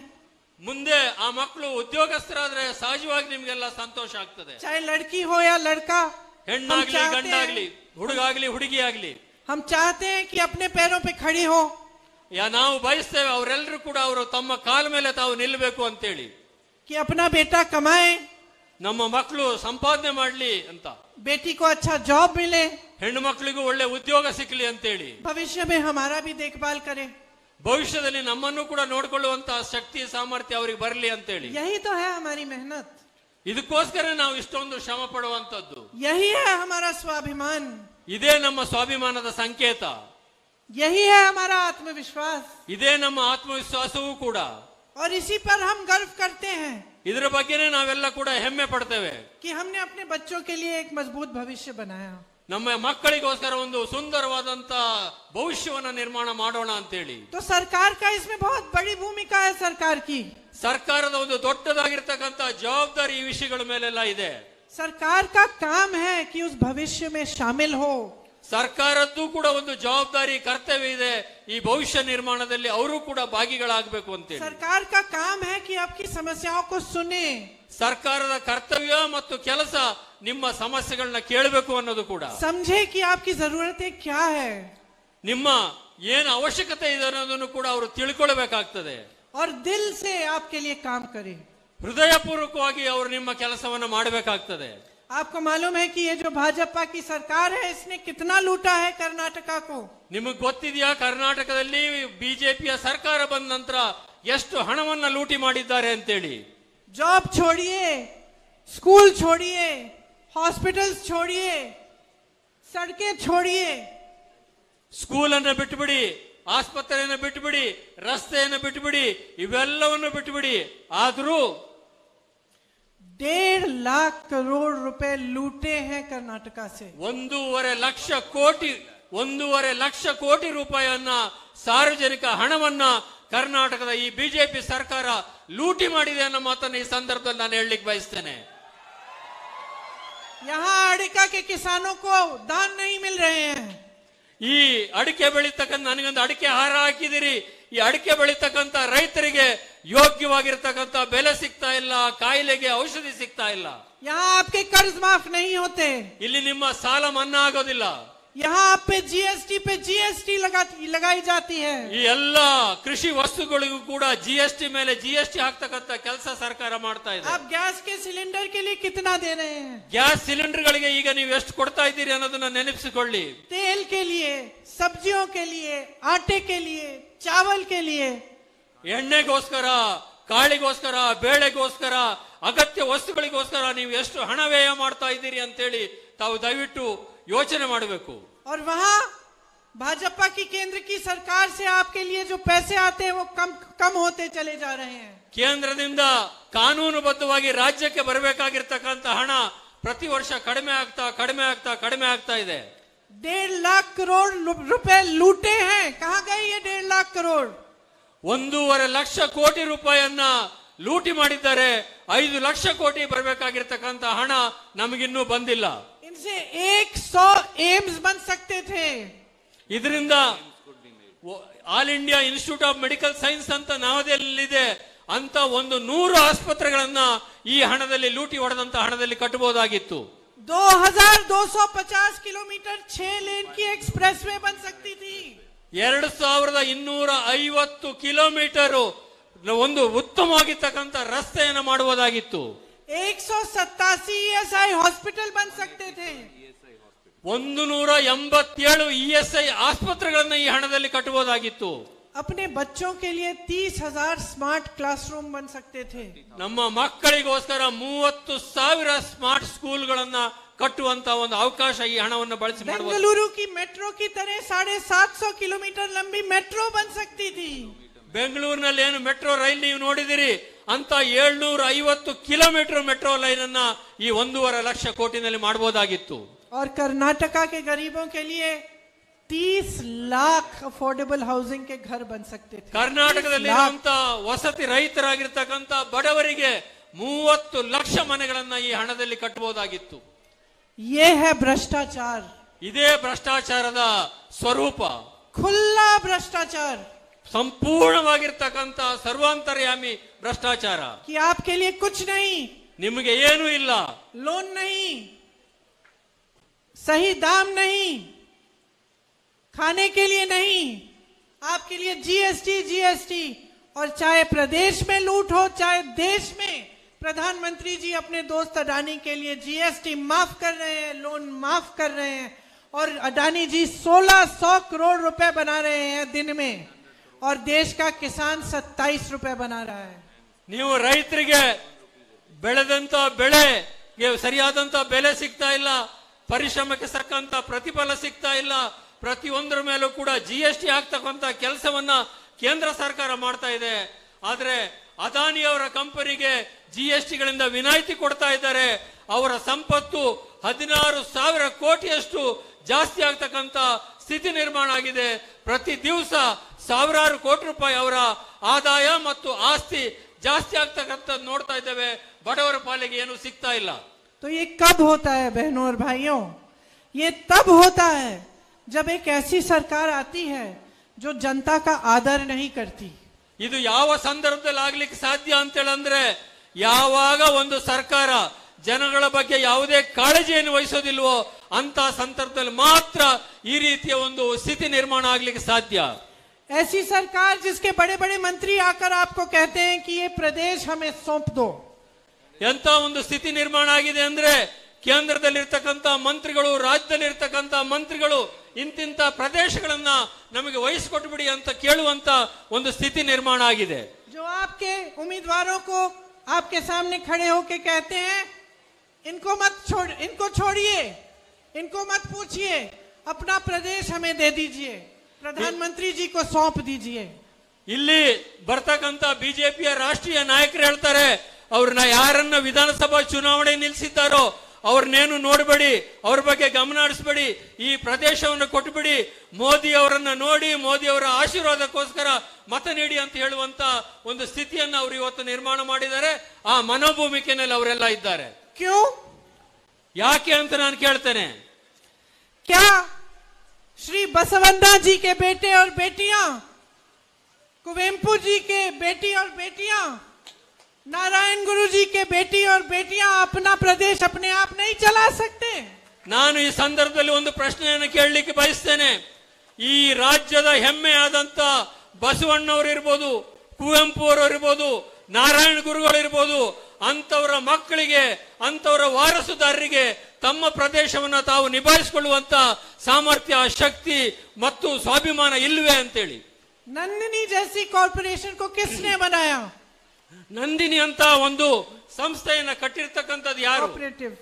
ಮುಂದೆ ಆ ಮಕ್ಕಳು ಉದ್ಯೋಗಸ್ಥರಾದ್ರೆ ಸಹಜವಾಗಿ ನಿಮ್ಗೆಲ್ಲ ಸಂತೋಷ ಆಗ್ತದೆ। चाहे लड़की हो या लड़का, ಹೆಣ್ಣಾಗ್ಲಿ ಗಂಡಾಗ್ಲಿ, ಹುಡುಗಾಗ್ಲಿ ಹುಡುಗಿ ಆಗ್ಲಿ, हम चाहते हैं कि अपने पैरों पे खड़ी हो, ನಾವು ಬಯಸ್ತೇವೆ ಅವರೆಲ್ಲರೂ ಕೂಡ ಅವರು ತಮ್ಮ ಕಾಲ ಮೇಲೆ ತಾವು ನಿಲ್ಲಬೇಕು ಅಂತೇಳಿ, कि अपना बेटा कमाए, ನಮ್ಮ ಮಕ್ಕಳು ಸಂಪಾದನೆ ಮಾಡ್ಲಿ ಅಂತ, बेटी को अच्छा जॉब मिले, ಹೆಣ್ಣು ಮಕ್ಕಳಿಗೂ ಒಳ್ಳೆ ಉದ್ಯೋಗ ಸಿಕ್ಲಿ ಅಂತೇಳಿ, भविष्य में हमारा भी देखभाल करे, ಭವಿಷ್ಯದಲ್ಲಿ ನಮ್ಮನ್ನು ಕೂಡ ನೋಡ್ಕೊಳ್ಳುವಂತ ಶಕ್ತಿ ಸಾಮರ್ಥ್ಯ ಅವರಿಗೆ ಬರಲಿ ಅಂತೇಳಿ। यही तो है हमारी मेहनत, ಇದಕ್ಕೋಸ್ಕರ ನಾವು ಇಷ್ಟೊಂದು ಶ್ರಮ ಪಡುವಂತದ್ದು। यही है हमारा स्वाभिमान, ಇದೇ ನಮ್ಮ ಸ್ವಾಭಿಮಾನದ ಸಂಕೇತ, यही है हमारा आत्मविश्वास, ಇದೇ ನಮ್ಮ ಆತ್ಮವಿಶ್ವಾಸವೂ ಕೂಡ। और इसी पर हम गर्व करते हैं ಇದರ ಬಗ್ಗೆನೇ ನಾವೆಲ್ಲ ಕೂಡ ಹೆಮ್ಮೆ ಪಡ್ತೇವೆ, कि हमने अपने बच्चों के लिए एक मजबूत भविष्य बनाया। ನಮ್ಮ ಮಕ್ಕಳಿಗೋಸ್ಕರ ಒಂದು ಸುಂದರವಾದಂತ ಭವಿಷ್ಯವನ್ನ ನಿರ್ಮಾಣ ಮಾಡೋಣ ಅಂತೇಳಿ। तो सरकार का इसमें बहुत बड़ी भूमिका है, सरकार की। ಸರ್ಕಾರದ ಒಂದು ದೊಡ್ಡದಾಗಿರ್ತಕ್ಕಂಥ ಜವಾಬ್ದಾರಿ ಈ ವಿಷಯಗಳ ಮೇಲೆಲ್ಲ ಇದೆ। सरकार का काम है कि उस भविष्य में शामिल हो, ಸರ್ಕಾರದ್ದು ಕೂಡ ಒಂದು ಜವಾಬ್ದಾರಿ ಕರ್ತವ್ಯ ಇದೆ, ಈ ಭವಿಷ್ಯ ನಿರ್ಮಾಣದಲ್ಲಿ ಅವರು ಕೂಡ ಭಾಗಿಗಳಾಗಬೇಕು ಅಂತೇಳಿ। सरकार का काम है कि आपकी समस्याओं को सुने, ಸರ್ಕಾರದ ಕರ್ತವ್ಯ ಮತ್ತು ಕೆಲಸ ನಿಮ್ಮ ಸಮಸ್ಯೆಗಳನ್ನ ಕೇಳಬೇಕು ಅನ್ನೋದು ಕೂಡ, समझे कि आपकी जरूरतें क्या है, ನಿಮ್ಮ ಏನು ಅವಶ್ಯಕತೆ ಇದೆ ಅನ್ನೋದನ್ನು ಕೂಡ ಅವರು ತಿಳ್ಕೊಳ್ಬೇಕಾಗ್ತದೆ, और दिल से आपके लिए काम करे। ಹೃದಯಪೂರ್ವಕವಾಗಿ ಅವರು ನಿಮ್ಮ ಕೆಲಸವನ್ನ ಮಾಡಬೇಕಾಗ್ತದೆ। आपको मालूम है कि ये जो भाजपा की सरकार है, इसने कितना लूटा है कर्नाटका को। ನಿಮಗೆ ಗೊತ್ತಿದೆಯಾ, ಕರ್ನಾಟಕದಲ್ಲಿ ಬಿಜೆಪಿಯ ಸರ್ಕಾರ ಬಂದ ನಂತರ ಎಷ್ಟು ಹಣವನ್ನ ಲೂಟಿ ಮಾಡಿದ್ದಾರೆ ಅಂತೇಳಿ। जॉब छोड़िए, स्कूल छोड़िए, हॉस्पिटल्स छोड़िए, सड़कें छोड़िए, ಸ್ಕೂಲನ್ನು ಬಿಟ್ಟುಬಿಡಿ, ಆಸ್ಪತ್ರೆಯನ್ನು ಬಿಟ್ಟುಬಿಡಿ, ರಸ್ತೆಯನ್ನು ಬಿಟ್ಟುಬಿಡಿ, ಇವೆಲ್ಲವನ್ನು ಬಿಟ್ಟುಬಿಡಿ, ಆದರೂ 1.5 लाख करोड़ रुपए लूटे हैं कर्नाटका से। 1.5 ಲಕ್ಷ ಕೋಟಿ ರೂಪಾಯಿಯನ್ನ ಸಾರ್ವಜನಿಕ ಹಣವನ್ನ ಕರ್ನಾಟಕದ ಈ ಬಿಜೆಪಿ ಸರ್ಕಾರ ಲೂಟಿ ಮಾಡಿದೆ ಅನ್ನೋ ಮಾತನ್ನು ಈ ಸಂದರ್ಭದಲ್ಲಿ ನಾನು ಹೇಳಲಿಕ್ಕೆ ಬಯಸ್ತೇನೆ. यहाँ अड़िका के किसानों को दाम नहीं मिल रहे हैं. ಈ ಅಡಿಕೆ ಬೆಳೀತಕ್ಕಂಥ ನನಗೊಂದು ಅಡಿಕೆ ಹಾರ ಹಾಕಿದಿರಿ, ಈ ಅಡಿಕೆ ಬೆಳೀತಕ್ಕಂಥ ರೈತರಿಗೆ ಯೋಗ್ಯವಾಗಿರ್ತಕ್ಕಂಥ ಬೆಲೆ ಸಿಗ್ತಾ ಇಲ್ಲ, ಕಾಯಿಲೆಗೆ ಔಷಧಿ ಸಿಗ್ತಾ ಇಲ್ಲ. यहाँ आपके कर्ज माफ नहीं होते. ಇಲ್ಲಿ ನಿಮ್ಮ ಸಾಲ ಮನ್ನಾ ಆಗೋದಿಲ್ಲ. यहाँ आप पे जीएसटी लगाई जाती है. ಈ ಎಲ್ಲ ಕೃಷಿ ವಸ್ತುಗಳಿಗೂ ಕೂಡ ಜಿಎಸ್ಟಿ ಮೇಲೆ ಜಿಎಸ್ಟಿ ಹಾಕ್ತಕ್ಕಂಥ ಕೆಲಸ ಸರ್ಕಾರ ಮಾಡ್ತಾ ಇದೆ. आप गैस के सिलेंडर के लिए कितना दे रहे हैं? ಗ್ಯಾಸ್ ಸಿಲಿಂಡರ್ಗಳಿಗೆ ಈಗ ನೀವು ಎಷ್ಟು ಕೊಡ್ತಾ ಇದ್ದೀರಿ ಅನ್ನೋದನ್ನ ನೆನಪಿಸಿಕೊಳ್ಳಿ. तेल के लिए, सब्जियों के लिए, आटे के लिए, चावल के लिए, ಎಣ್ಣೆಗೋಸ್ಕರ, ಕಾಳಿಗೋಸ್ಕರ, ಬೇಳೆಗೋಸ್ಕರ, ಅಗತ್ಯ ವಸ್ತುಗಳಿಗೋಸ್ಕರ ನೀವು ಎಷ್ಟು ಹಣ ವ್ಯಯ ಮಾಡ್ತಾ ಇದ್ದೀರಿ ಅಂತೇಳಿ ತಾವು ದಯವಿಟ್ಟು ಯೋಚನೆ ಮಾಡಬೇಕು. और वहाँ भाजपा की केंद्र की सरकार से आपके लिए जो पैसे आते हैं वो कम होते चले जा रहे हैं. ಕೇಂದ್ರದಿಂದ ಕಾನೂನುಬದ್ಧವಾಗಿ ರಾಜ್ಯಕ್ಕೆ ಬರಬೇಕಾಗಿರ್ತಕ್ಕಂಥ ಹಣ ಪ್ರತಿ ವರ್ಷ ಕಡಿಮೆ ಆಗ್ತಾ ಇದೆ. 1.5 लाख करोड़ रुपए लूटे हैं. कहाँ गए ये 1.5 लाख करोड़? 1.5 ಲಕ್ಷ ಕೋಟಿ ರೂಪಾಯಿಯನ್ನ ಲೂಟಿ ಮಾಡಿದ್ದಾರೆ. 5 ಲಕ್ಷ ಕೋಟಿ ಬರಬೇಕಾಗಿರ್ತಕ್ಕಂಥ ಹಣ ನಮಗಿನ್ನೂ ಬಂದಿಲ್ಲ. इनसे 100 एम्स बन सकते थे. ಇದರಿಂದ all India institute of medical science ಅಂತ ನವದೆಹಲಿಯಲ್ಲಿದೆ ಅಂತ 100 ಆಸ್ಪತ್ರೆಗಳನ್ನ ಈ ಹಣದಲ್ಲಿ ಲೂಟಿ ಹೊಡೆದಂತ ಹಣದಲ್ಲಿ ಕಟ್ಟಬಹುದಾಗಿತ್ತು. 2250 किलोमीटर 6 लेन की एक्सप्रेस वे बन सकती थी. 2250 ಕಿಲೋಮೀಟರ್ ಒಂದು ಉತ್ತಮವಾಗಿರ್ತಕ್ಕಂಥ ರಸ್ತೆಯನ್ನು ಮಾಡಬಹುದಾಗಿತ್ತು. 187 ESI हॉस्पिटल बन सकते थे. 187 ESI ಆಸ್ಪತ್ರೆಗಳನ್ನ ಈ ಹಣದಲ್ಲಿ ಕಟ್ಟಬಹುದಾಗಿತ್ತು. अपने बच्चों के लिए 30,000 स्मार्ट क्लासरूम बन सकते थे. ನಮ್ಮ ಮಕ್ಕಳಿಗೋಸ್ಕರ 30,000 ಸ್ಮಾರ್ಟ್ ಸ್ಕೂಲ್ಗಳನ್ನ ಕಟ್ಟುವಂತ ಒಂದು ಅವಕಾಶ ಈ ಹಣವನ್ನು ಬಳಸಿ ಮಾಡಬಹುದು. बेंगलुरु की मेट्रो की तरह 750 किलोमीटर लंबी मेट्रो बन सकती थी. ಬೆಂಗಳೂರಿನಲ್ಲಿ ಏನು ಮೆಟ್ರೋ ರೈಲ್ ನೀವು ನೋಡಿದಿರಿ ಅಂತ 750 ಕಿಲೋಮೀಟರ್ ಮೆಟ್ರೋ ಲೈನ್ ಅನ್ನ ಈ 1.5 ಲಕ್ಷ ಕೋಟಿನಲ್ಲಿ ಮಾಡಬಹುದಾಗಿತ್ತು. और कर्नाटका के गरीबों के लिए 30 लाख अफोर्डेबल हाउसिंग के घर बन सकते थे. ಕರ್ನಾಟಕದಲ್ಲಿ ವಸತಿ ರಹಿತರಾಗಿರ್ತಕ್ಕಂಥ ಬಡವರಿಗೆ 30 ಲಕ್ಷ ಮನೆಗಳನ್ನ ಈ ಹಣದಲ್ಲಿ ಕಟ್ಟಬಹುದಾಗಿತ್ತು. ये है भ्रष्टाचार. ಇದೇ ಭ್ರಷ್ಟಾಚಾರದ ಸ್ವರೂಪ. खुला भ्रष्टाचार. ಸಂಪೂರ್ಣವಾಗಿರ್ತಕ್ಕಂಥ ಸರ್ವಾಂತರ್ಯಾಮಿ ಭ್ರಷ್ಟಾಚಾರ. कि आपके लिए कुछ नहीं, ನಿಮಗೆ ಏನೂ ಇಲ್ಲ, लोन नहीं, सही दाम नहीं, खाने के लिए नहीं, आपके लिए जीएसटी. और चाहे प्रदेश में लूट हो चाहे देश में, प्रधानमंत्री जी अपने दोस्त अडानी के लिए जीएसटी माफ कर रहे हैं, लोन माफ कर रहे हैं. और अडानी जी 1600 करोड़ रुपए बना रहे हैं दिन में, और देश का किसान 27 रुपए बना रहा है. ನೀವು ರೈತರಿಗೆ ಬೆಳೆದಂತ ಬೆಳೆಗೆ ಸರಿಯಾದಂತ ಬೆಲೆ ಸಿಗ್ತಾ ಇಲ್ಲ, ಪರಿಶ್ರಮಕ್ಕೆ ಸಕ್ಕಂತ ಪ್ರತಿಫಲ ಸಿಗ್ತಾ ಇಲ್ಲ. ಪ್ರತಿಯೊಂದರ ಮೇಲೂ ಕೂಡ ಜಿಎಸ್ಟಿ ಆಗ್ತಕ್ಕಂತ ಕೆಲಸವನ್ನ ಕೇಂದ್ರ ಸರ್ಕಾರ ಮಾಡ್ತಾ ಇದೆ. ಆದ್ರೆ ಅದಾನಿಯವರ ಕಂಪನಿಗೆ ಜಿಎಸ್ಟಿಗಳಿಂದ ವಿನಾಯಿತಿ ಕೊಡ್ತಾ ಇದ್ದಾರೆ. ಅವರ ಸಂಪತ್ತು 16,000 ಕೋಟಿಯಷ್ಟು ಜಾಸ್ತಿ ಆಗ್ತಕ್ಕಂತ ಸ್ಥಿತಿ ನಿರ್ಮಾಣ ಆಗಿದೆ. ಪ್ರತಿ ದಿವಸ ಸಾವಿರಾರು ಕೋಟಿ ರೂಪಾಯಿ ಅವರ ಆದಾಯ ಮತ್ತು ಆಸ್ತಿ ಜಾಸ್ತಿ ಆಗ್ತಕ್ಕಂಥ ನೋಡ್ತಾ ಇದ್ದೇವೆ. ಬಡವರ ಪಾಲಿಗೆ ಏನು ಸಿಗ್ತಾ ಇಲ್ಲ. तो ये कब होता है बहनों और भाइयों? ये तब होता है जब एक ऐसी सरकार आती है जो जनता का आदर नहीं करती. ಇದು ಯಾವ ಸಂದರ್ಭದಲ್ಲಿ ಆಗ್ಲಿಕ್ಕೆ ಸಾಧ್ಯ ಅಂತೇಳಂದ್ರೆ ಯಾವಾಗ ಒಂದು ಸರ್ಕಾರ ಜನಗಳ ಬಗ್ಗೆ ಯಾವುದೇ ಕಾಳಜಿಯನ್ನು ವಹಿಸೋದಿಲ್ವೋ ಅಂತ ಸಂದರ್ಭದಲ್ಲಿ ಮಾತ್ರ ಈ ರೀತಿಯ ಒಂದು ಸ್ಥಿತಿ ನಿರ್ಮಾಣ ಆಗ್ಲಿಕ್ಕೆ ಸಾಧ್ಯ. ऐसी सरकार जिसके बड़े बड़े मंत्री आकर आपको कहते हैं कि ये प्रदेश हमें सौंप दो. ಎಂತ ಒಂದು ಸ್ಥಿತಿ ನಿರ್ಮಾಣ ಆಗಿದೆ ಅಂದ್ರೆ ಕೇಂದ್ರದಲ್ಲಿರ್ತಕ್ಕಂಥ ಮಂತ್ರಿಗಳು, ರಾಜ್ಯದಲ್ಲಿರ್ತಕ್ಕಂಥ ಮಂತ್ರಿಗಳು ಇಂತಿಂತ ಪ್ರದೇಶಗಳನ್ನ ನಮಗೆ ವಹಿಸಿಕೊಟ್ಟು ಬಿಡಿ ಅಂತ ಕೇಳುವಂತ ಒಂದು ಸ್ಥಿತಿ ನಿರ್ಮಾಣ ಆಗಿದೆ. जो आपके उम्मीदवारों को आपके सामने खड़े होके कहते हैं इनको छोड़िए, इनको मत पूछिए, अपना प्रदेश हमें दे दीजिए, प्रधानमंत्री जी को सौंप दीजिए. ಇಲ್ಲಿ ಬರ್ತಕ್ಕಂಥ ಬಿಜೆಪಿಯ ರಾಷ್ಟ್ರೀಯ ನಾಯಕರು ಹೇಳ್ತಾರೆ, ಅವ್ರನ್ನ ಯಾರನ್ನ ವಿಧಾನಸಭಾ ಚುನಾವಣೆ ನಿಲ್ಲಿಸಿದ್ದಾರೋ ಅವ್ರನ್ನೇನು ನೋಡಬೇಡಿ, ಅವ್ರ ಬಗ್ಗೆ ಗಮನ ಹರಿಸಬೇಡಿ, ಈ ಪ್ರದೇಶವನ್ನು ಕೊಟ್ಟುಬಿಡಿ, ಮೋದಿ ಅವರನ್ನ ನೋಡಿ ಮೋದಿ ಅವರ ಆಶೀರ್ವಾದಕ್ಕೋಸ್ಕರ ಮತ ನೀಡಿ ಅಂತ ಹೇಳುವಂತ ಒಂದು ಸ್ಥಿತಿಯನ್ನು ಅವರು ಇವತ್ತು ನಿರ್ಮಾಣ ಮಾಡಿದ್ದಾರೆ. ಆ ಮನೋಭೂಮಿಕೆನಲ್ಲಿ ಅವರೆಲ್ಲ ಇದ್ದಾರೆ. क्यों? ಯಾಕೆ ಅಂತ ನಾನು ಕೇಳ್ತೇನೆ. क्या श्री बसवन्ना जी के बेटे और बेटियां, कुवेम्पु जी के बेटी और बेटियां, नारायण गुरु जी के बेटी और बेटियां अपना प्रदेश अपने आप नहीं चला सकते? ನಾನು ಈ ಸಂದರ್ಭದಲ್ಲಿ ಒಂದು ಪ್ರಶ್ನೆಯನ್ನು ಕೇಳಲಿಕ್ಕೆ ಬಯಸ್ತೇನೆ. ಈ ರಾಜ್ಯದ ಹೆಮ್ಮೆ ಆದಂತ ಬಸವಣ್ಣವರು ಇರ್ಬೋದು, ಕುವೆಂಪು ಅವರು ಇರ್ಬೋದು, ನಾರಾಯಣ ಗುರುಗಳು ಇರ್ಬೋದು, ಅಂತವರ ಮಕ್ಕಳಿಗೆ, ಅಂತವರ ವಾರಸುದಾರರಿಗೆ ತಮ್ಮ ಪ್ರದೇಶವನ್ನು ತಾವು ನಿಭಾಯಿಸಿಕೊಳ್ಳುವಂತ ಸಾಮರ್ಥ್ಯ, ಶಕ್ತಿ ಮತ್ತು ಸ್ವಾಭಿಮಾನ ಇಲ್ವೇ ಅಂತೇಳಿ. नंदिनी जैसी कॉर्पोरेशन को किसने बनाया? ನಂದಿನಿ ಅಂತ ಒಂದು ಸಂಸ್ಥೆಯನ್ನ ಕಟ್ಟಿರ್ತಕ್ಕಂಥದ್ದು ಯಾರು? कोऑपरेटिव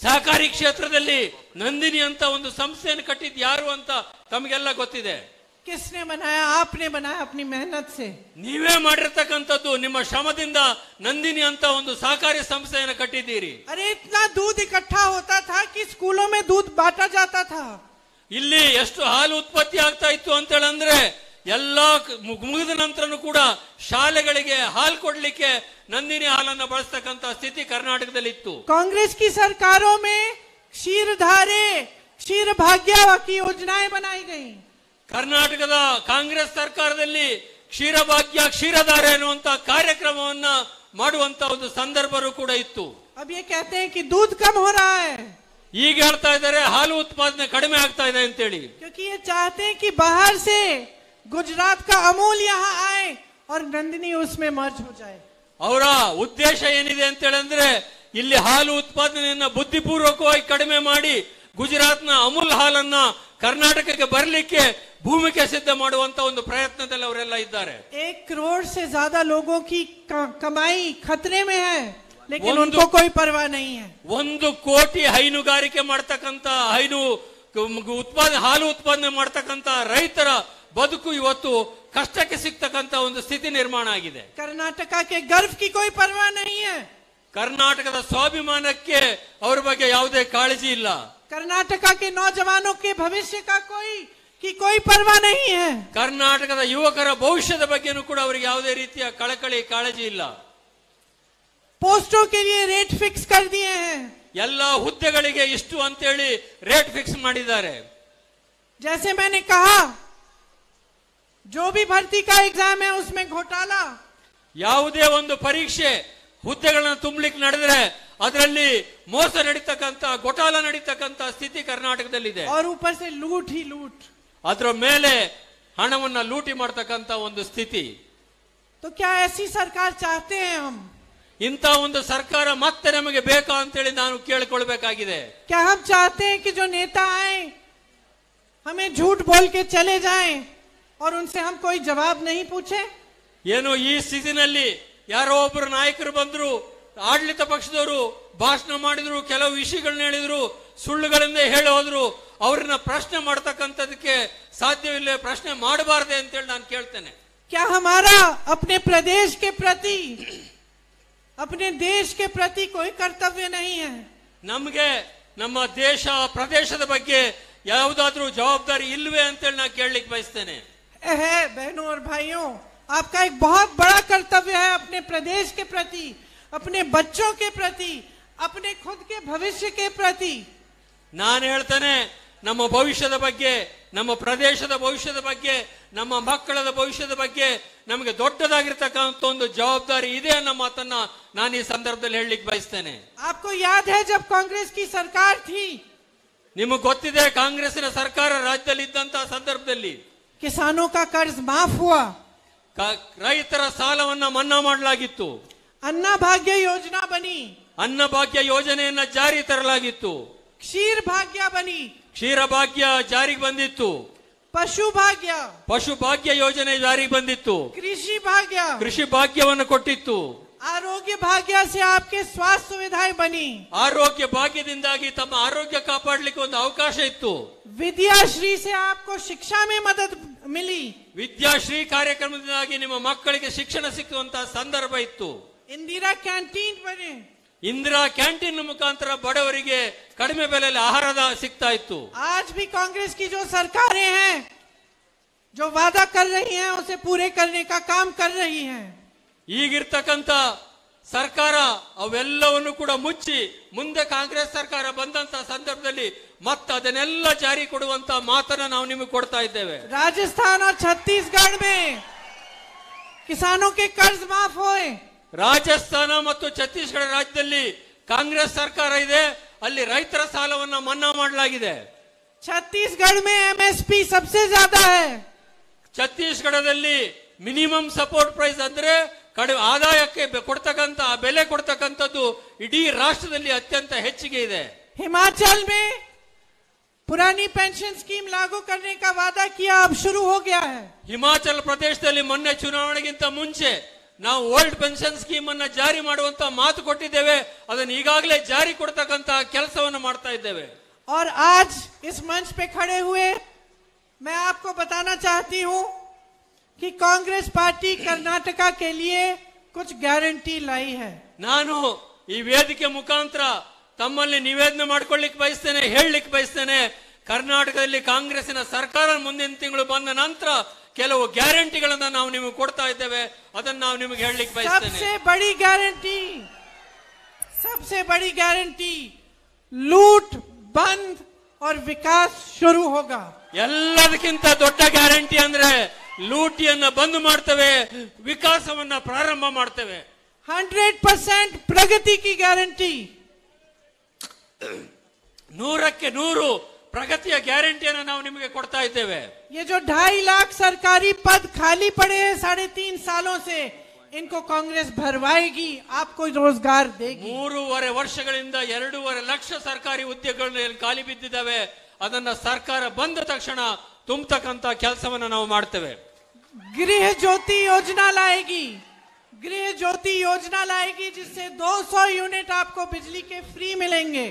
ಸಹಕಾರಿ ಕ್ಷೇತ್ರದಲ್ಲಿ ನಂದಿನಿ ಅಂತ ಒಂದು ಸಂಸ್ಥೆಯನ್ನು ಕಟ್ಟಿದ್ ಯಾರು ಅಂತ ತಮಗೆಲ್ಲ ಗೊತ್ತಿದೆ. किसने बनाया? आपने बनाया अपनी मेहनत से. ನೀವೇ ಮಾಡಿರ್ತಕ್ಕಂಥದ್ದು, ನಿಮ್ಮ ಶ್ರಮದಿಂದ ನಂದಿನಿ ಅಂತ ಒಂದು ಸಹಕಾರಿ ಸಂಸ್ಥೆಯನ್ನು ಕಟ್ಟಿದ್ದೀರಿ. अरे इतना दूध इकट्ठा होता था कि स्कूलों में दूध बांटा जाता था. ಇಲ್ಲಿ ಎಷ್ಟು ಹಾಲು ಉತ್ಪತ್ತಿ ಆಗ್ತಾ ಇತ್ತು ಅಂತ ಹೇಳಂದ್ರೆ ಎಲ್ಲಾ ಮುಗಿದ ನಂತರನೂ ಕೂಡ ಶಾಲೆಗಳಿಗೆ ಹಾಲು ಕೊಡ್ಲಿಕ್ಕೆ ನಂದಿನಿ ಹಾಲನ್ನು ಬಳಸ್ತಕ್ಕಂತ ಸ್ಥಿತಿ ಕರ್ನಾಟಕದಲ್ಲಿ ಇತ್ತು. कांग्रेस की सरकारों में क्षीरधारे, क्षीर भाग्य की योजनाएं बनाई गई. ಕರ್ನಾಟಕದ ಕಾಂಗ್ರೆಸ್ ಸರ್ಕಾರದಲ್ಲಿ ಕ್ಷೀರಭಾಗ್ಯ, ಕ್ಷೀರಧಾರೆ ಅನ್ನುವಂತ ಕಾರ್ಯಕ್ರಮವನ್ನ ಮಾಡುವಂತ ಒಂದು ಸಂದರ್ಭವೂ ಕೂಡ ಇತ್ತು. अब ये कहते हैं कि दूध कम हो रहा है, ಈಗ ಹೇಳ್ತಾ ಇದ್ದಾರೆ ಹಾಲು ಉತ್ಪಾದನೆ ಕಡಿಮೆ ಆಗ್ತಾ ಇದೆ ಅಂತೇಳಿ. क्योंकि ये चाहते हैं कि बाहर से गुजरात का अमूल यहाँ आए और नंदिनी उसमें मर्ज हो जाए. ಅವರ ಉದ್ದೇಶ ಏನಿದೆ ಅಂತ ಹೇಳಿದ್ರೆ ಇಲ್ಲಿ ಹಾಲು ಉತ್ಪಾದನೆಯನ್ನ ಬುದ್ಧಿಪೂರ್ವಕವಾಗಿ ಕಡಿಮೆ ಮಾಡಿ ಗುಜರಾತ್ನ ಅಮೂಲ್ ಹಾಲನ್ನ ಕರ್ನಾಟಕಕ್ಕೆ ಬರಲಿಕ್ಕೆ ಭೂಮಿಕೆ ಸಿದ್ಧ ಮಾಡುವಂತ ಒಂದು ಪ್ರಯತ್ನದಲ್ಲಿ ಅವರೆಲ್ಲ ಇದ್ದಾರೆ. 1 करोड़ से ज्यादा लोगों की कमाई खतरे में है, लेकिन ಒಂದು- उनको कोई परवाह नहीं है. 1 ಕೋಟಿ ಹೈನುಗಾರಿಕೆ ಮಾಡ್ತಕ್ಕಂತ ಹಾಲು ಉತ್ಪಾದನೆ ಮಾಡ್ತಕ್ಕಂತ ರೈತರ ಬದುಕು ಇವತ್ತು ಕಷ್ಟಕ್ಕೆ ಸಿಗ್ತಕ್ಕಂತ ಒಂದು ಸ್ಥಿತಿ ನಿರ್ಮಾಣ ಆಗಿದೆ. कर्नाटका के गर्व की कोई परवाह नहीं है. ಕರ್ನಾಟಕದ ಸ್ವಾಭಿಮಾನಕ್ಕೆ ಅವ್ರ ಬಗ್ಗೆ ಯಾವುದೇ ಕಾಳಜಿ ಇಲ್ಲ. कर्नाटका के नौजवानों के भविष्य का कोई परवाह नहीं है. ಕರ್ನಾಟಕದ ಯುವಕರ ಭವಿಷ್ಯದ ಬಗ್ಗೆನೂ ಕೂಡ ಅವರಿಗೆ ಯಾವುದೇ ರೀತಿಯ ಕಳಕಳಿ, ಕಾಳಜಿ ಇಲ್ಲ. पोस्टों के लिए रेट फिक्स कर दिए हैं. ಎಲ್ಲ ಹುದ್ದೆಗಳಿಗೆ ಇಷ್ಟು ಅಂತೇಳಿ ರೇಟ್ ಫಿಕ್ಸ್ ಮಾಡಿದ್ದಾರೆ. जैसे मैंने कहा, जो भी भर्ती का एग्जाम है उसमें घोटाला. ಯಾವುದೇ ಒಂದು ಪರೀಕ್ಷೆ ಹುದ್ದೆಗಳನ್ನ ತುಂಬಲಿಕ್ಕೆ ನಡೆದ್ರೆ ಅದರಲ್ಲಿ ಮೋಸ ನಡೀತಕ್ಕಂತ, ಘೋಟಾಲ ನಡೀತಕ್ಕಂತ ಸ್ಥಿತಿ ಕರ್ನಾಟಕದಲ್ಲಿದೆ. और ऊपर से लूट ही लूट. ಅದರ ಮೇಲೆ ಹಣವನ್ನ ಲೂಟಿ ಮಾಡ್ತಕ್ಕಂತ ಒಂದು ಸ್ಥಿತಿ. तो क्या ऐसी सरकार चाहते हैं हम? ಇಂಥ ಒಂದು ಸರ್ಕಾರ ಮತ್ತೆ ನಮಗೆ ಬೇಕಾ ಅಂತೇಳಿ ನಾನು ಕೇಳಿಕೊಳ್ಬೇಕಾಗಿದೆ. क्या हम चाहते हैं कि जो नेता आए हमें झूठ बोल के चले जाएं और उनसे हम कोई जवाब नहीं पूछे? ಏನು ಈ ಸ್ಥಿತಿನಲ್ಲಿ ಯಾರೋ ಒಬ್ಬರು ನಾಯಕರು ಬಂದ್ರು, ಆಡಳಿತ ಪಕ್ಷದವರು ಭಾಷಣ ಮಾಡಿದ್ರು, ಕೆಲವು ವಿಷಯಗಳನ್ನ ಹೇಳಿದ್ರು, ಸುಳ್ಳುಗಳಿಂದ ಹೇಳಿ ಹೋದ್ರು, ಅವ್ರನ್ನ ಪ್ರಶ್ನೆ ಮಾಡ್ತಕ್ಕಂಥದಕ್ಕೆ ಸಾಧ್ಯವಿಲ್ಲ, ಪ್ರಶ್ನೆ ಮಾಡಬಾರದೆ ಅಂತೇಳಿ ನಾನು ಕೇಳ್ತೇನೆ. क्या हमारा अपने प्रदेश के प्रति, अपने देश के प्रति कोई कर्तव्य नहीं है? ನಮಗೆ ನಮ್ಮ ದೇಶ ಪ್ರದೇಶದ ಬಗ್ಗೆ ಯಾವುದಾದ್ರೂ ಜವಾಬ್ದಾರಿ ಇಲ್ವೇ ಅಂತೇಳಿ ನಾನು ಕೇಳಲಿಕ್ಕೆ ಬಯಸ್ತೇನೆ. है बहनों और भाइयों, आपका एक बहुत बड़ा कर्तव्य है अपने प्रदेश के प्रति, अपने बच्चों के प्रति, अपने खुद के भविष्य के प्रति. ನಾನು ಹೇಳ್ತೇನೆ, ನಮ್ಮ ಭವಿಷ್ಯದ ಬಗ್ಗೆ, ನಮ್ಮ ಪ್ರದೇಶದ ಭವಿಷ್ಯದ ಬಗ್ಗೆ, ನಮ್ಮ ಮಕ್ಕಳ ಭವಿಷ್ಯದ ಬಗ್ಗೆ ನಮಗೆ ದೊಡ್ಡದಾಗಿರ್ತಕ್ಕಂಥ ಒಂದು ಜವಾಬ್ದಾರಿ ಇದೆ ಅನ್ನೋ ಮಾತನ್ನ ನಾನು ಈ ಸಂದರ್ಭದಲ್ಲಿ ಹೇಳಲಿಕ್ಕೆ ಬಯಸ್ತೇನೆ. आपको याद है जब कांग्रेस की सरकार थी, ನಿಮಗೆ ಗೊತ್ತಿದೆ, ಕಾಂಗ್ರೆಸ್ಸಿನ ಸರ್ಕಾರ ರಾಜ್ಯದಲ್ಲಿ ಇದ್ದಂತಹ ಸಂದರ್ಭದಲ್ಲಿ किसानों का कर्ज माफ हुआ, ರೈತರ ಸಾಲವನ್ನ ಮನ್ನಾ ಮಾಡಲಾಗಿತ್ತು, अन्ना भाग्य योजना बनी, ಅನ್ನ ಭಾಗ್ಯ ಯೋಜನೆಯನ್ನ ಜಾರಿ ತರಲಾಗಿತ್ತು, क्षीर भाग्य बनी, ಕ್ಷೀರ ಭಾಗ್ಯ ಜಾರಿಗೆ ಬಂದಿತ್ತು, पशु भाग्य, ಪಶು ಭಾಗ್ಯ ಯೋಜನೆ ಜಾರಿಗೆ ಬಂದಿತ್ತು, कृषि भाग्य, ಕೃಷಿ ಭಾಗ್ಯವನ್ನು ಕೊಟ್ಟಿತ್ತು, आरोग्य भाग्य से आपके स्वास्थ्य सुविधाएं बनी, ಆರೋಗ್ಯ ಭಾಗ್ಯದಿಂದಾಗಿ ತಮ್ಮ ಆರೋಗ್ಯ ಕಾಪಾಡಲಿಕ್ಕೆ ಒಂದು ಅವಕಾಶ ಇತ್ತು, विद्याश्री से आपको शिक्षा में मदद मिली, ವಿದ್ಯಾಶ್ರೀ ಕಾರ್ಯಕ್ರಮದಿಂದಾಗಿ ನಿಮ್ಮ ಮಕ್ಕಳಿಗೆ ಶಿಕ್ಷಣ ಸಿಕ್ಕುವಂತಹ ಸಂದರ್ಭ ಇತ್ತು, इंदिरा कैंटीन बने, ಇಂದಿರಾ ಕ್ಯಾಂಟೀನ್ ಮುಖಾಂತರ ಬಡವರಿಗೆ ಕಡಿಮೆ ಬೆಲೆಯಲ್ಲಿ ಆಹಾರದ ಸಿಗ್ತಾ ಇತ್ತು. आज भी कांग्रेस की जो सरकारें हैं जो वादा कर रही हैं उसे पूरे करने का काम कर रही हैं. ಈಗಿರ್ತಕ್ಕಂಥ ಸರ್ಕಾರ ಅವೆಲ್ಲವನ್ನು ಕೂಡ ಮುಚ್ಚಿ ಮುಂದೆ ಕಾಂಗ್ರೆಸ್ ಸರ್ಕಾರ ಬಂದಂತ ಸಂದರ್ಭದಲ್ಲಿ ಮತ್ತೆ ಅದನ್ನೆಲ್ಲ ಜಾರಿ ಕೊಡುವಂತ ಮಾತನ್ನ ನಾವು ನಿಮಗೆ ಕೊಡ್ತಾ ಇದ್ದೇವೆ. राजस्थान और छत्तीसगढ़ में किसानों के कर्ज माफ हुए. ರಾಜಸ್ಥಾನ ಮತ್ತು ಛತ್ತೀಸ್ಗಢ ರಾಜ್ಯದಲ್ಲಿ ಕಾಂಗ್ರೆಸ್ ಸರ್ಕಾರ ಇದೆ, ಅಲ್ಲಿ ರೈತರ ಸಾಲವನ್ನ ಮನ್ನಾ ಮಾಡಲಾಗಿದೆ. छत्तीसगढ़ में एमएसपी सबसे ज्यादा है. ಛತ್ತೀಸ್ಗಢದಲ್ಲಿ ಮಿನಿಮಮ್ ಸಪೋರ್ಟ್ ಪ್ರೈಸ್ ಅಂದ್ರೆ ಕಡಿಮೆ ಆದಾಯಕ್ಕೆ ಕೊಡ್ತಕ್ಕಂತ ಬೆಲೆ ಕೊಡ್ತಕ್ಕಂಥದ್ದು ಇಡೀ ರಾಷ್ಟ್ರದಲ್ಲಿ ಅತ್ಯಂತ ಹೆಚ್ಚಿಗೆ ಇದೆ. हिमाचल में पुरानी पेंशन स्कीम लागू करने का वादा किया, अब शुरू हो गया है. ಹಿಮಾಚಲ ಪ್ರದೇಶದಲ್ಲಿ ಮೊನ್ನೆ ಚುನಾವಣೆಗಿಂತ ಮುಂಚೆ ನಾವು ಓಲ್ಡ್ ಪೆನ್ಷನ್ ಸ್ಕೀಮ್ ಅನ್ನ ಜಾರಿ ಮಾಡುವಂತ ಮಾತು ಕೊಟ್ಟಿದ್ದೇವೆ, ಅದನ್ನು ಈಗಾಗಲೇ ಜಾರಿ ಕೊಡ್ತಕ್ಕಂತ ಕೆಲಸವನ್ನು ಮಾಡ್ತಾ ಇದ್ದೇವೆ. और आज इस मंच पे खड़े हुए मैं आपको बताना चाहती हूं कि कांग्रेस पार्टी कर्नाटका के लिए कुछ गारंटी लाई है. ನಾನು ಈ ವೇದಿಕೆ ಮುಖಾಂತರ ತಮ್ಮಲ್ಲಿ ನಿವೇದನೆ ಮಾಡ್ಕೊಳ್ಳಿಕ್ಕೆ ಬಯಸ್ತೇನೆ, ಹೇಳಲಿಕ್ಕೆ ಬಯಸ್ತೇನೆ. ಕರ್ನಾಟಕದಲ್ಲಿ ಕಾಂಗ್ರೆಸ್ಸಿನ ಸರ್ಕಾರ ಮುಂದಿನ ತಿಂಗಳು ಬಂದ ನಂತರ ಕೆಲವು ಗ್ಯಾರಂಟಿಗಳನ್ನ ನಾವು ನಿಮಗೆ ಕೊಡ್ತಾ ಇದ್ದೇವೆ, ಅದನ್ನ ನಾವು ನಿಮಗೆ ಹೇಳಲಿಕ್ಕೆ ಬಯಸ್ತೇನೆ. सबसे बड़ी गारंटी लूट बंद और विकास शुरू होगा. ಎಲ್ಲದಕ್ಕಿಂತ ದೊಡ್ಡ ಗ್ಯಾರಂಟಿ ಅಂದ್ರೆ ಲೂಟಿಯನ್ನ ಬಂದ್ ಮಾಡ್ತೇವೆ, ವಿಕಾಸವನ್ನ ಪ್ರಾರಂಭ ಮಾಡ್ತೇವೆ. 100% प्रगति की गारंटी. 100ಕ್ಕೆ 100 ಪ್ರಗತಿಯ ಗ್ಯಾರಂಟಿಯನ್ನು ನಾವು ನಿಮಗೆ ಕೊಡ್ತಾ ಇದ್ದೇವೆ. ये जो 2.5 लाख सरकारी पद खाली पड़े हैं 3.5 सालों से, इनको कांग्रेस भरवाएगी, आपको रोजगार देगी. 3.5 ವರ್ಷಗಳಿಂದ 2.5 ಲಕ್ಷ ಸರ್ಕಾರಿ ಹುದ್ದೆಗಳು ಖಾಲಿ ಬಿದ್ದಿದ್ದಾವೆ, ಅದನ್ನ ಸರ್ಕಾರ ಬಂದ ತಕ್ಷಣ ತುಂಬತಕ್ಕಂತ ಕೆಲಸವನ್ನ ನಾವು ಮಾಡ್ತೇವೆ. गृह ज्योति योजना लाएगी. गृह ज्योति योजना लाएगी जिससे 200 यूनिट आपको बिजली के फ्री मिलेंगे.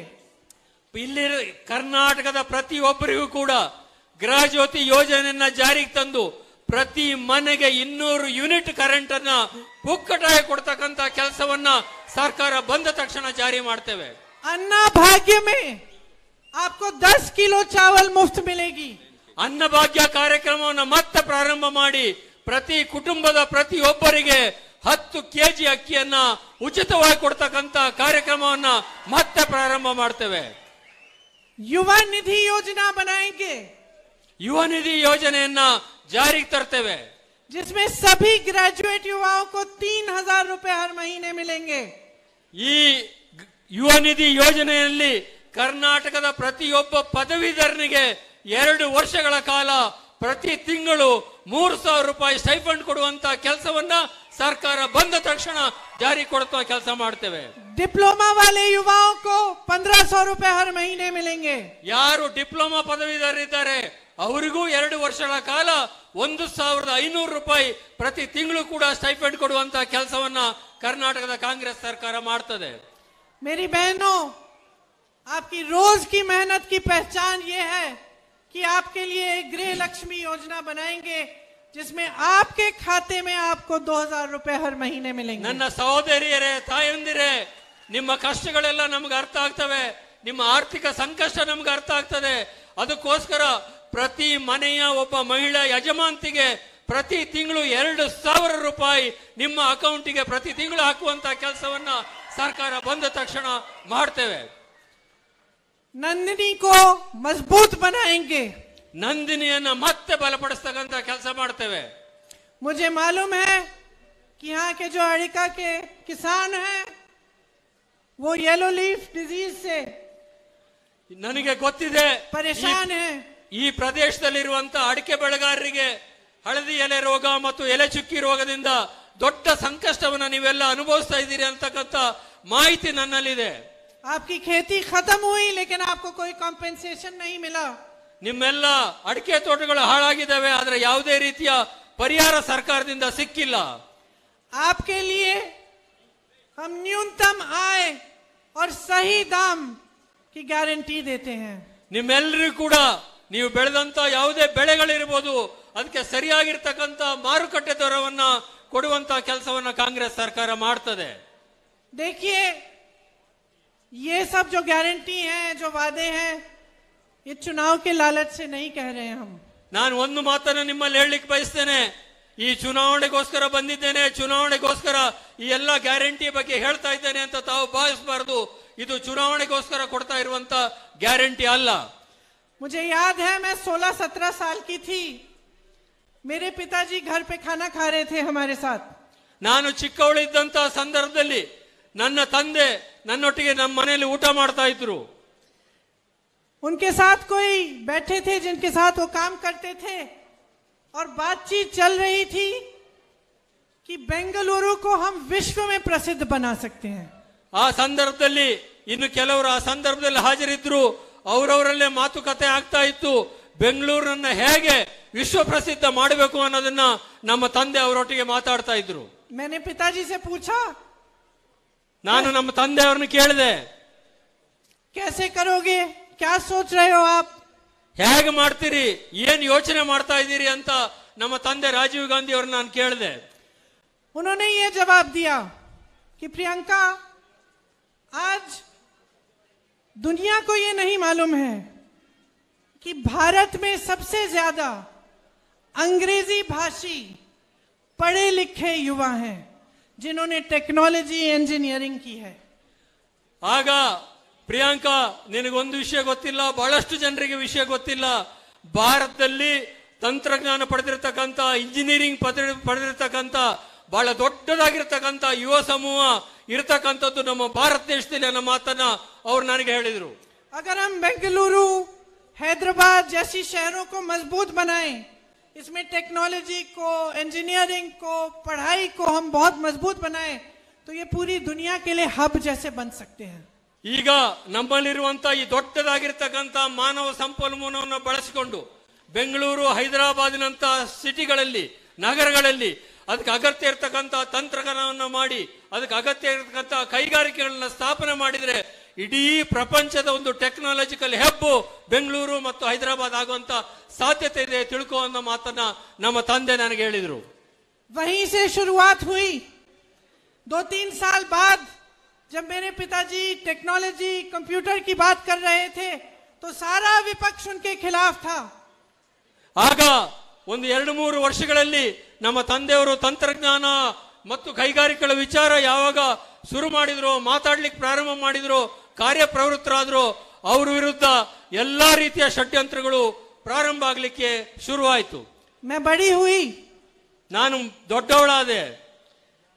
ಇಲ್ಲಿ ಕರ್ನಾಟಕದ ಪ್ರತಿಯೊಬ್ಬರಿಗೂ ಕೂಡ ಗೃಹ ಜ್ಯೋತಿ ಯೋಜನೆಯನ್ನ ಜಾರಿಗೆ ತಂದು ಪ್ರತಿ ಮನೆಗೆ 200 ಯೂನಿಟ್ ಕರೆಂಟ್ ಅನ್ನ ಪುಕ್ಕಟಾಗಿ ಕೊಡ್ತಕ್ಕಂತ ಕೆಲಸವನ್ನ ಸರ್ಕಾರ ಬಂದ ತಕ್ಷಣ ಜಾರಿ ಮಾಡ್ತೇವೆ. अन्ना भाग्य में आपको 10 किलो चावल मुफ्त मिलेगी. ಅನ್ನಭಾಗ್ಯ ಕಾರ್ಯಕ್ರಮವನ್ನು ಮತ್ತೆ ಪ್ರಾರಂಭ ಮಾಡಿ ಪ್ರತಿ ಕುಟುಂಬದ ಪ್ರತಿಯೊಬ್ಬರಿಗೆ 10 ಕೆಜಿ ಅಕ್ಕಿಯನ್ನ ಉಚಿತವಾಗಿ ಕೊಡ್ತಕ್ಕಂತ ಕಾರ್ಯಕ್ರಮವನ್ನ ಮತ್ತೆ ಪ್ರಾರಂಭ ಮಾಡ್ತೇವೆ. युवा निधि योजना बनाएंगे. ಯುವ ನಿಧಿ ಯೋಜನೆಯನ್ನ ಜಾರಿಗೆ ತರ್ತೇವೆ, जिसमें सभी ग्रेजुएट युवाओं को 3,000 रुपए हर महीने मिलेंगे. ಈ ಯುವ ನಿಧಿ ಯೋಜನೆಯಲ್ಲಿ ಕರ್ನಾಟಕದ ಪ್ರತಿಯೊಬ್ಬ ಪದವೀಧರನಿಗೆ 2 ವರ್ಷಗಳ ಕಾಲ ಪ್ರತಿ ತಿಂಗಳು 3,000 ರೂಪಾಯಿ ಸ್ಟೈಫಂಡ್ ಕೊಡುವಂತ ಕೆಲಸವನ್ನ ಸರ್ಕಾರ ಬಂದ ತಕ್ಷಣ ಜಾರಿ ಕೊಡುವ ಕೆಲಸ ಮಾಡ್ತೇವೆ. डिप्लोमा वाले युवाओं को 1,500 रुपए हर महीने मिलेंगे. ಯಾರು ಡಿಪ್ಲೊಮಾ ಪದವೀಧರರಿದ್ದಾರೆ ಅವರಿಗೂ 2 ವರ್ಷಗಳ ಕಾಲ 1,500 ರೂಪಾಯಿ ಪ್ರತಿ ತಿಂಗಳು ಕೂಡ ಸ್ಟೈಫಂಡ್ ಕೊಡುವಂತ ಕೆಲಸವನ್ನ ಕರ್ನಾಟಕದ ಕಾಂಗ್ರೆಸ್ ಸರ್ಕಾರ ಮಾಡ್ತದೆ. मेरी बहनों, आपकी रोज की मेहनत की पहचान ये है कि आपके लिए एक गृह लक्ष्मी योजना बनाएंगे जिसमें आपके खाते में आपको 2,000 रुपए हर महीने मिलेंगे. ನನ್ನ ಸಹೋದರಿಯರೇ, ತಾಯಂದಿರೇ, ನಿಮ್ಮ ಕಷ್ಟಗಳೆಲ್ಲ ನಮ್ಗೆ ಅರ್ಥ ಆಗ್ತವೆ, ನಿಮ್ಮ ಆರ್ಥಿಕ ಸಂಕಷ್ಟ ನಮ್ಗೆ ಅರ್ಥ ಆಗ್ತದೆ. ಅದಕ್ಕೋಸ್ಕರ ಪ್ರತಿ ಮನೆಯ ಒಬ್ಬ ಮಹಿಳಾ ಯಜಮಾಂತಿಗೆ ಪ್ರತಿ ತಿಂಗಳು 2,000 ರೂಪಾಯಿ ನಿಮ್ಮ ಅಕೌಂಟಿಗೆ ಪ್ರತಿ ತಿಂಗಳು ಹಾಕುವಂತ ಕೆಲಸವನ್ನ ಸರ್ಕಾರ ಬಂದ ತಕ್ಷಣ ಮಾಡ್ತೇವೆ. नंदिनी को मजबूत बनाएंगे. ನಂದಿನಿಯನ್ನ ಮತ್ತೆ ಬಲಪಡಿಸ್ತಕ್ಕಂತ ಕೆಲಸ ಮಾಡ್ತೇವೆ. मुझे मालूम है कि यहाँ के जो अड़िका के किसान हैं वो येलो लीफ डिजीज से ನನಗೆ ಗೊತ್ತಿದೆ, परेशान हैं. ಈ ಪ್ರದೇಶದಲ್ಲಿರುವಂತ ಅಡಿಕೆ ಬೆಳೆಗಾರರಿಗೆ ಹಳದಿ ಎಲೆ ರೋಗ ಮತ್ತು ಎಲೆ ಚುಕ್ಕಿ ರೋಗದಿಂದ ದೊಡ್ಡ ಸಂಕಷ್ಟವನ್ನ ನೀವೆಲ್ಲ ಅನುಭವಿಸ್ತಾ ಇದ್ದೀರಿ ಅಂತಕ್ಕಂಥ ಮಾಹಿತಿ ನನ್ನಲ್ಲಿದೆ. आपकी खेती खत्म हुई लेकिन आपको कोई कॉम्पेंसेशन नहीं मिला. ನಿಮ್ಮೆಲ್ಲ ಅಡಿಕೆ ತೋಟಗಳು ಹಾಳಾಗಿದ್ದಾವೆ, ಆದ್ರೆ ಯಾವುದೇ ರೀತಿಯ ಪರಿಹಾರ ಸರ್ಕಾರದಿಂದ ಸಿಕ್ಕಿಲ್ಲ. आपके लिए हम न्यूनतम आय और सही दाम की गारंटी देते हैं. ನಿಮ್ಮೆಲ್ಲರಿಗೂ ಕೂಡ ನೀವು ಬೆಳೆದಂತ ಯಾವುದೇ ಬೆಳೆಗಳಿರ್ಬೋದು ಅದಕ್ಕೆ ಸರಿಯಾಗಿರ್ತಕ್ಕಂಥ ಮಾರುಕಟ್ಟೆ ದರವನ್ನ ಕೊಡುವಂತ ಕೆಲಸವನ್ನ ಕಾಂಗ್ರೆಸ್ ಸರ್ಕಾರ ಮಾಡ್ತದೆ. देखिए, ये सब जो गारंटी हैं, जो वादे हैं, ये चुनाव के लालच से नहीं कह रहे हैं हम। ನಾನು ಒಂದು ಮಾತನ್ನು ನಿಮ್ಮಲ್ಲಿ ಹೇಳಲಿಕ್ಕೆ ಬಯಸ್ತೇನೆ. ಈ ಚುನಾವಣೆಗೋಸ್ಕರ ಬಂದಿದ್ದೇನೆ, ಚುನಾವಣೆಗೋಸ್ಕರ ಈ ಎಲ್ಲ ಗ್ಯಾರಂಟಿ ಬಗ್ಗೆ ಹೇಳ್ತಾ ಇದ್ದೇನೆ ಅಂತ ತಾವು ಭಾವಿಸಬಾರದು. ಇದು ಚುನಾವಣೆಗೋಸ್ಕರ ಕೊಡ್ತಾ ಇರುವಂತ ಗ್ಯಾರಂಟಿ ಅಲ್ಲ. मुझे याद है, मैं 16-17 साल की थी, मेरे पिताजी घर पे खाना खा रहे थे हमारे साथ. ನಾನು ಚಿಕ್ಕವಳಿದ್ದಂತ ಸಂದರ್ಭದಲ್ಲಿ ನನ್ನ ತಂದೆ ನನ್ನೊಟ್ಟಿಗೆ ನಮ್ಮ ಮನೆಯಲ್ಲಿ ಊಟ ಮಾಡ್ತಾ ಇದ್ರು. उनके साथ कोई बैठे थे जिनके साथ वो काम करते थे, और बातचीत चल रही थी कि बेंगलुरु को हम विश्व में प्रसिद्ध बना सकते हैं. ಆ ಸಂದರ್ಭದಲ್ಲಿ ಇನ್ನು ಕೆಲವರು ಆ ಸಂದರ್ಭದಲ್ಲಿ ಹಾಜರಿದ್ರು. ಅವರವರಲ್ಲೇ ಮಾತುಕತೆ ಆಗ್ತಾ ಇತ್ತು. ಬೆಂಗಳೂರನ್ನ ಹೇಗೆ ವಿಶ್ವ ಪ್ರಸಿದ್ಧ ಮಾಡಬೇಕು ಅನ್ನೋದನ್ನ ನಮ್ಮ ತಂದೆ ಅವರೊಟ್ಟಿಗೆ ಮಾತಾಡ್ತಾ ಇದ್ರು. मैंने पिताजी से पूछा, ನಾನು ನಮ್ಮ ತಂದೆ ಅವರನ್ನು ಕೇಳಿದೆ, कैसे करोगे, क्या सोच रहे हो आप? ಹೇಗೆ ಮಾಡ್ತೀರಿ, ಏನ್ ಯೋಚನೆ ಮಾಡ್ತಾ ಇದ್ದೀರಿ ಅಂತ ನಮ್ಮ ತಂದೆ ರಾಜೀವ್ ಗಾಂಧಿ ಅವ್ರನ್ನ ನಾನು ಕೇಳಿದೆ. उन्होंने ये जवाब दिया कि प्रियंका, आज दुनिया को ये नहीं मालूम है कि भारत में सबसे ज्यादा अंग्रेजी भाषी पढ़े लिखे युवा हैं जिन्होंने टेक्नोलॉजी इंजीनियरिंग की है. ಆಗ ಪ್ರಿಯಾಂಕಾ, ನಿನಗೊಂದು ವಿಷಯ ಗೊತ್ತಿಲ್ಲ, ಬಹಳಷ್ಟು ಜನರಿಗೆ ವಿಷಯ ಗೊತ್ತಿಲ್ಲ. ಭಾರತದಲ್ಲಿ ತಂತ್ರಜ್ಞಾನ ಪಡೆದಿರತಕ್ಕಂತ, ಇಂಜಿನಿಯರಿಂಗ್ ಪಡೆದಿರತಕ್ಕಂತ ಬಹಳ ದೊಡ್ಡದಾಗಿರ್ತಕ್ಕಂಥ ಯುವ ಸಮೂಹ ಇರತಕ್ಕಂಥದ್ದು ನಮ್ಮ ಭಾರತ ದೇಶದಲ್ಲಿ ಅನ್ನೋ ಮಾತನ್ನ ಅವ್ರು ನನಗೆ ಹೇಳಿದ್ರು. अगर हम बेंगलुरु, हैदराबाद जैसी शहरों को मजबूत बनाएं, इसमें टेक्नोलॉजी को, इंजीनियरिंग को, पढ़ाई को हम बहुत मजबूत बनाएं, तो ये पूरी दुनिया के लिए हब जैसे बन सकते हैं. ಈಗ ನಮ್ಮಲ್ಲಿರುವಂತ ಈ ದೊಡ್ಡದಾಗಿರ್ತಕ್ಕಂಥ ಮಾನವ ಸಂಪನ್ಮೂಲವನ್ನು ಬಳಸಿಕೊಂಡು ಬೆಂಗಳೂರು, ಹೈದರಾಬಾದಿನಂತ ಸಿಟಿಗಳಲ್ಲಿ, ನಗರಗಳಲ್ಲಿ ಅದಕ್ಕೆ ಅಗತ್ಯ ಇರತಕ್ಕಂಥ ತಂತ್ರಜ್ಞಾನವನ್ನು ಮಾಡಿ, ಅದಕ್ಕೆ ಅಗತ್ಯ ಇರತಕ್ಕಂಥ ಕೈಗಾರಿಕೆಗಳನ್ನ ಸ್ಥಾಪನೆ ಮಾಡಿದ್ರೆ ಇಡೀ ಪ್ರಪಂಚದ ಒಂದು ಟೆಕ್ನಾಲಜಿಕಲ್ ಹೆಬ್ಬು ಬೆಂಗಳೂರು ಮತ್ತು ಹೈದರಾಬಾದ್ ಆಗುವಂತ ಸಾಧ್ಯತೆ ಇದೆ ತಿಳ್ಕೋ ಅನ್ನೋ ಮಾತನ್ನ ನಮ್ಮ ತಂದೆ ನನಗೆ ಹೇಳಿದ್ರು. वहीं से शुरुआत हुई. 2-3 साल बाद जब मेरे पिताजी टेक्नोलॉजी, कंप्यूटर की बात कर रहे थे, तो सारा विपक्ष उनके खिलाफ था. ಆಗ ಒಂದು 2-3 ವರ್ಷಗಳಲ್ಲಿ ನಮ್ಮ ತಂದೆಯವರು ತಂತ್ರಜ್ಞಾನ ಮತ್ತು ಕೈಗಾರಿಕೆಗಳ ವಿಚಾರ ಯಾವಾಗ ಶುರು ಮಾಡಿದ್ರು, ಮಾತಾಡ್ಲಿಕ್ಕೆ ಪ್ರಾರಂಭ ಮಾಡಿದ್ರು, ಕಾರ್ಯಪ್ರವೃತ್ತರಾದ್ರು, ಅವ್ರ ವಿರುದ್ಧ ಎಲ್ಲಾ ರೀತಿಯ ಷಡ್ಯಂತ್ರಗಳು ಪ್ರಾರಂಭ ಆಗ್ಲಿಕ್ಕೆ ಶುರುವಾಯಿತು. मैं बड़ी हुई, ನಾನು ದೊಡ್ಡವಳಾದೆ.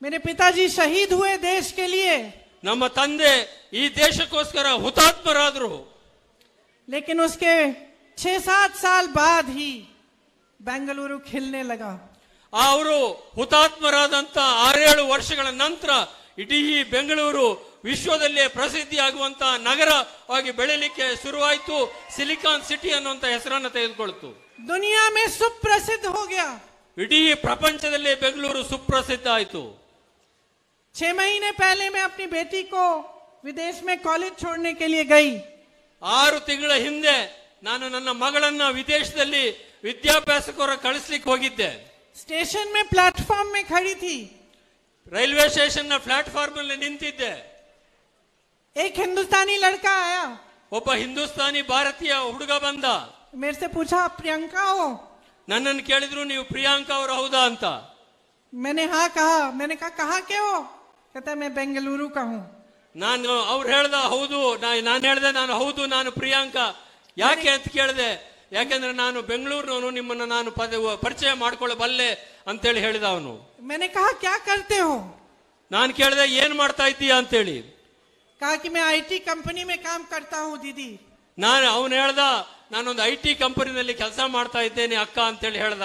मेरे पिताजी शहीद हुए देश के लिए, ನಮ್ಮ ತಂದೆ ಈ ದೇಶಕ್ಕೋಸ್ಕರ ಹುತಾತ್ಮರಾದ್ರು. लेकिन उसके 6-7 साल बाद ही बेंगलुरु खिलने लगा. ಅವರು ಹುತಾತ್ಮರಾದಂತ 6-7 ವರ್ಷಗಳ ನಂತರ ಇಡೀ ಬೆಂಗಳೂರು ವಿಶ್ವದಲ್ಲೇ ಪ್ರಸಿದ್ಧಿಯಾಗುವಂತ ನಗರವಾಗಿ ಬೆಳೆಯಲಿಕ್ಕೆ ಶುರುವಾಯಿತು. ಸಿಲಿಕಾನ್ ಸಿಟಿ ಅನ್ನುವಂತ ಹೆಸರನ್ನು ತೆಗೆದುಕೊಳ್ತು. दुनिया में सुप्रसिद्ध हो गया. ಇಡೀ ಪ್ರಪಂಚದಲ್ಲೇ ಬೆಂಗಳೂರು ಸುಪ್ರಸಿದ್ಧ ಆಯಿತು. 6 महीने पहले मैं अपनी बेटी को विदेश में कॉलेज छोड़ने के लिए गई. 6 ತಿಂಗಳ ಹಿಂದೆ ನಾನು ನನ್ನ ಮಗಳನ್ನ ವಿದೇಶದಲ್ಲಿ ವಿದ್ಯಾಭ್ಯಾಸಕ್ಕೋರ ಕಳಿಸ್ಲಿಕ್ಕೆ ಹೋಗಿದ್ದೆ. स्टेशन में प्लेटफॉर्म में खड़ी थी. ರೈಲ್ವೆ ಸ್ಟೇಷನ್ ನ ಪ್ಲಾಟ್ಫಾರ್ಮ್ ಅಲ್ಲಿ ನಿಂತಿದ್ದೆ. एक हिंदुस्तानी लड़का आया, ಒಬ್ಬ ಹಿಂದೂಸ್ತಾನಿ ಭಾರತೀಯ ಹುಡುಗ ಬಂದ. मेरे से पूछा, आप प्रियंका हो? ನನ್ನನ್ನು ಕೇಳಿದ್ರು, ನೀವು ಪ್ರಿಯಾಂಕಾ ಅವರು ಹೌದಾ ಅಂತ. मैंने हाँ कहा. मैंने कहा, कहाँ के हो? कहता मैं बेंगलुरु का हूँ. ನಾನು ಅವ್ರು ಹೇಳ್ದ ಹೌದು, ನಾನು ಹೇಳ್ದೆ ನಾನು ಹೌದು, ನಾನು ಪ್ರಿಯಾಂಕಾ. ಯಾಕೆ ಅಂತ ಕೇಳಿದೆ. ಯಾಕೆಂದ್ರೆ ನಾನು ಬೆಂಗಳೂರಿನವನು, ನಿಮ್ಮನ್ನ ನಾನು ಪರಿಚಯ ಮಾಡ್ಕೊಳ್ಳಬಲ್ಲೆ ಅಂತೇಳಿ ಹೇಳಿದ ಅವನು. मैंने कहा, क्या करते हो? ನಾನು ಕೇಳಿದೆ, ಏನ್ ಮಾಡ್ತಾ ಇದ್ದೀಯಾ ಅಂತೇಳಿ. कहा कि मैं IT कंपनी में काम करता हूँ दीदी. ಅವನು ಹೇಳ್ದ, ನಾನೊಂದು IT ಕಂಪನಿನಲ್ಲಿ ಕೆಲಸ ಮಾಡ್ತಾ ಇದ್ದೇನೆ ಅಕ್ಕ ಅಂತೇಳಿ ಹೇಳ್ದ.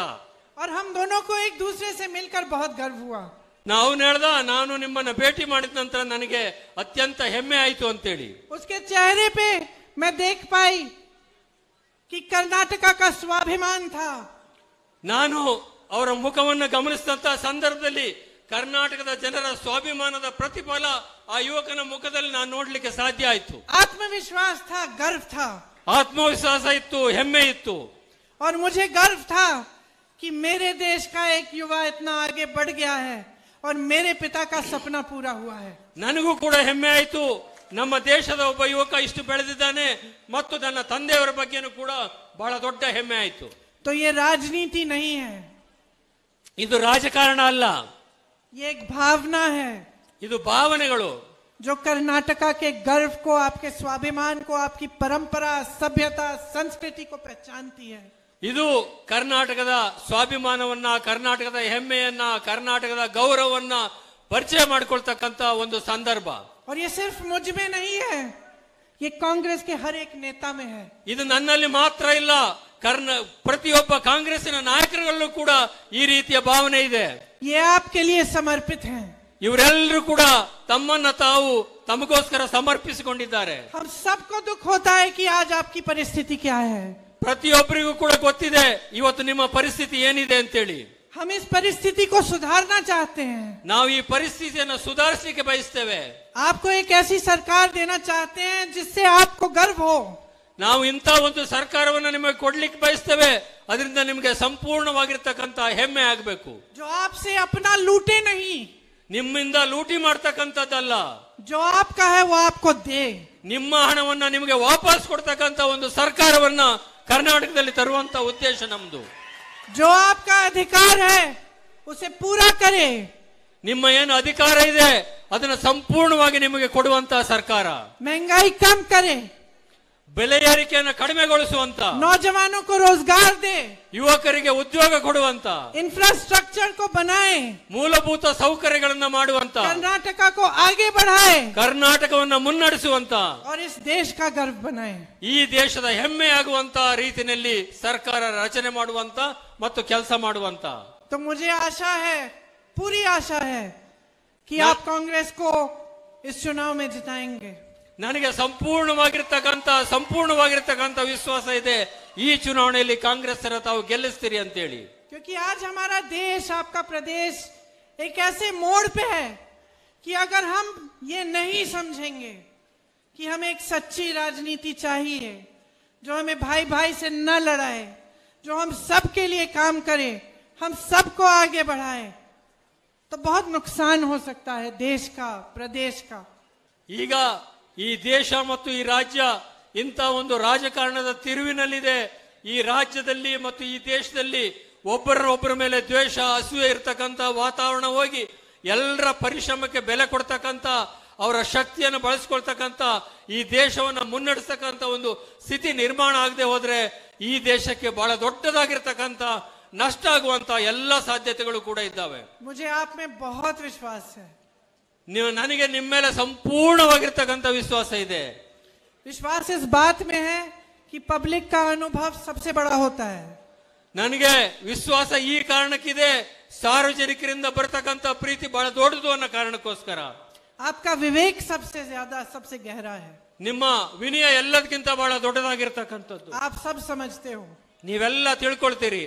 और हम दोनों को एक दूसरे से मिलकर बहुत गर्व हुआ. ಅವನು ಹೇಳ್ದ, ನಾನು ನಿಮ್ಮನ್ನ ಭೇಟಿ ಮಾಡಿದ ನಂತರ ನನಗೆ ಅತ್ಯಂತ ಹೆಮ್ಮೆ ಆಯ್ತು ಅಂತೇಳಿ. उसके चेहरे पे मैं देख पाई कि कर्नाटका का स्वाभिमान था. ನಾನು ಅವರ ಮುಖವನ್ನು ಗಮನಿಸಿದಂತ ಸಂದರ್ಭದಲ್ಲಿ ಕರ್ನಾಟಕದ ಜನರ ಸ್ವಾಭಿಮಾನದ ಪ್ರತಿಫಲ ಆ ಯುವಕನ ಮುಖದಲ್ಲಿ ನಾನು ನೋಡ್ಲಿಕ್ಕೆ ಸಾಧ್ಯ ಆಯ್ತು. आत्मविश्वास था, गर्व था. ಆತ್ಮವಿಶ್ವಾಸ ಇತ್ತು, ಹೆಮ್ಮೆ ಇತ್ತು. और मुझे गर्व था कि मेरे देश का एक युवा इतना आगे बढ़ गया है और मेरे पिता का सपना पूरा हुआ है. ನನಗೂ ಕೂಡ ಹೆಮ್ಮೆ ಆಯ್ತು, ನಮ್ಮ ದೇಶದ ಒಬ್ಬ ಯುವಕ ಇಷ್ಟು ಬೆಳೆದಿದ್ದಾನೆ ಮತ್ತು ನನ್ನ ತಂದೆಯವರ ಬಗ್ಗೆನೂ ಕೂಡ ಬಹಳ ದೊಡ್ಡ ಹೆಮ್ಮೆ ಆಯಿತು. तो ये राजनीति नहीं है, ಇದು ರಾಜಕಾರಣ ಅಲ್ಲ, ये एक भावना है ಇದು ಭಾವನೆಗಳು. जो कर्नाटका के गर्व को, आपके स्वाभिमान को, आपकी परंपरा, सभ्यता, संस्कृति को पहचानती है. ಇದು ಕರ್ನಾಟಕದ ಸ್ವಾಭಿಮಾನವನ್ನ, ಕರ್ನಾಟಕದ ಹೆಮ್ಮೆಯನ್ನ, ಕರ್ನಾಟಕದ ಗೌರವವನ್ನ ಪರಿಚಯ ಮಾಡಿಕೊಳ್ತಕ್ಕಂತ ಒಂದು ಸಂದರ್ಭ. और ये सिर्फ मुझ में नहीं है, ये कांग्रेस के हर एक नेता में है. ಇದು ನನ್ನಲ್ಲಿ ಮಾತ್ರ ಇಲ್ಲ, ಪ್ರತಿಯೊಬ್ಬ ಕಾಂಗ್ರೆಸ್ಸಿನ ನಾಯಕರಲ್ಲೂ ಕೂಡ ಈ ರೀತಿಯ ಭಾವನೆ ಇದೆ. ये आपके लिए समर्पित हैं. ಇವರೆಲ್ಲರೂ ಕೂಡ ತಮ್ಮನ್ನ ತಾವು ತಮಗೋಸ್ಕರ ಸಮರ್ಪಿಸಿಕೊಂಡಿದ್ದಾರೆ. हम सबको दुख होता है कि आज आपकी परिस्थिति क्या है. ಪ್ರತಿಯೊಬ್ಬರಿಗೂ ಕೂಡ ಗೊತ್ತಿದೆ ಇವತ್ತು ನಿಮ್ಮ ಪರಿಸ್ಥಿತಿ ಏನಿದೆ ಅಂತೇಳಿ. हम इस परिस्थिति को सुधारना चाहते हैं. ನಾವು ಈ ಪರಿಸ್ಥಿತಿಯನ್ನು ಸುಧಾರಿಸಲಿಕ್ಕೆ ಬಯಸ್ತೇವೆ. आपको एक ऐसी सरकार देना चाहते हैं जिससे आपको गर्व हो. ನಾವು ಇಂಥ ಒಂದು ಸರ್ಕಾರವನ್ನು ನಿಮಗೆ ಕೊಡ್ಲಿಕ್ಕೆ ಬಯಸ್ತೇವೆ, ಅದರಿಂದ ನಿಮಗೆ ಸಂಪೂರ್ಣವಾಗಿರ್ತಕ್ಕಂಥ ಹೆಮ್ಮೆ ಆಗಬೇಕು. जो आपसे अपना लूटे नहीं, ನಿಮ್ಮಿಂದ ಲೂಟಿ ಮಾಡ್ತಕ್ಕಂಥದ್ದಲ್ಲ, जो आपका है वो आपको दे. ನಿಮ್ಮ ಹಣವನ್ನ ನಿಮಗೆ ವಾಪಸ್ ಕೊಡ್ತಕ್ಕಂಥ ಒಂದು ಸರ್ಕಾರವನ್ನ ಕರ್ನಾಟಕದಲ್ಲಿ ತರುವಂತ ಉದ್ದೇಶ ನಮ್ದು. जो आपका अधिकार है उसे पूरा करे. ನಿಮ್ಮ ಏನು ಅಧಿಕಾರ ಇದೆ ಅದನ್ನ ಸಂಪೂರ್ಣವಾಗಿ ನಿಮಗೆ ಕೊಡುವಂತ ಸರ್ಕಾರ. महंगाई कम करे, ಬೆಲೆ ಏರಿಕೆಯನ್ನು ಕಡಿಮೆಗೊಳಿಸುವಂತ, नौजवानों को रोजगार दे, ಯುವಕರಿಗೆ ಉದ್ಯೋಗ ಕೊಡುವಂತ, इंफ्रास्ट्रक्चर को बनाए, ಮೂಲಭೂತ ಸೌಕರ್ಯಗಳನ್ನ ಮಾಡುವಂತ, कर्नाटका को आगे बढ़ाए ಕರ್ನಾಟಕವನ್ನ ಮುನ್ನಡೆಸುವಂತ, और इस देश का गर्व बनाए. ಈ ದೇಶದ ಹೆಮ್ಮೆ ಆಗುವಂತ ರೀತಿಯಲ್ಲಿ ಸರ್ಕಾರ ರಚನೆ ಮಾಡುವಂತ ಮತ್ತು ಕೆಲಸ ಮಾಡುವಂತ. तो मुझे आशा है, पूरी आशा है कि आप कांग्रेस को इस चुनाव में जिताएंगे. ನನಗೆ ಸಂಪೂರ್ಣವಾಗಿರ್ತಕ್ಕಂಥ ವಿಶ್ವಾಸ ಇದೆ, ಈ ಚುನಾವಣೆಯಲ್ಲಿ ಕಾಂಗ್ರೆಸ್ ತಾವು ಗೆಲ್ಲಿಸ್ತೀರಿ ಅಂತೇಳಿ. क्योंकि आज हमारा देश, आपका प्रदेश एक ऐसे मोड़ पे है कि अगर हम ये नहीं समझेंगे कि हमें एक सच्ची राजनीति चाहिए, जो हमें भाई भाई से न लड़ाए, जो हम सबके लिए काम करे, हम सबको आगे बढ़ाए, तो बहुत नुकसान हो सकता है देश का, प्रदेश का. ಈಗ ಈ ದೇಶ ಮತ್ತು ಈ ರಾಜ್ಯ ಇಂಥ ಒಂದು ರಾಜಕಾರಣದ ತಿರುವಿನಲ್ಲಿದೆ. ಈ ರಾಜ್ಯದಲ್ಲಿ ಮತ್ತು ಈ ದೇಶದಲ್ಲಿ ಒಬ್ಬರ ಮೇಲೆ ದ್ವೇಷ, ಅಸೂಯೆ ಇರ್ತಕ್ಕಂಥ ವಾತಾವರಣ ಹೋಗಿ ಎಲ್ಲರ ಪರಿಶ್ರಮಕ್ಕೆ ಬೆಲೆ ಕೊಡ್ತಕ್ಕಂಥ, ಅವರ ಶಕ್ತಿಯನ್ನು ಬಳಸ್ಕೊಳ್ತಕ್ಕಂಥ, ಈ ದೇಶವನ್ನು ಮುನ್ನಡೆಸ್ತಕ್ಕಂಥ ಒಂದು ಸ್ಥಿತಿ ನಿರ್ಮಾಣ ಆಗದೆ ಹೋದ್ರೆ ಈ ದೇಶಕ್ಕೆ ಬಹಳ ದೊಡ್ಡದಾಗಿರ್ತಕ್ಕಂಥ ನಷ್ಟ ಆಗುವಂತ ಎಲ್ಲ ಸಾಧ್ಯತೆಗಳು ಕೂಡ ಇದ್ದಾವೆ. मुझे आप में बहुत विश्वास है. ನನಗೆ ನಿಮ್ಮ ಮೇಲೆ ಸಂಪೂರ್ಣವಾಗಿರ್ತಕ್ಕಂಥ ವಿಶ್ವಾಸ ಇದೆ. विश्वास इस बात में है कि पब्लिक का अनुभव सबसे बड़ा होता है. ನನಗೆ ವಿಶ್ವಾಸ ಈ ಕಾರಣಕ್ಕಿದೆ, ಸಾರ್ವಜನಿಕರಿಂದ ಬರ್ತಕ್ಕಂಥ ಪ್ರೀತಿ ಬಹಳ ದೊಡ್ಡದು ಅನ್ನೋ ಕಾರಣಕ್ಕೋಸ್ಕರ. आपका विवेक सबसे ज्यादा, सबसे गहरा है. ನಿಮ್ಮ ವಿನಯ ಎಲ್ಲದಕ್ಕಿಂತ ಬಹಳ ದೊಡ್ಡದಾಗಿರ್ತಕ್ಕಂಥದ್ದು. आप सब समझते हो, ನೀವೆಲ್ಲ ತಿಳ್ಕೊಳ್ತೀರಿ,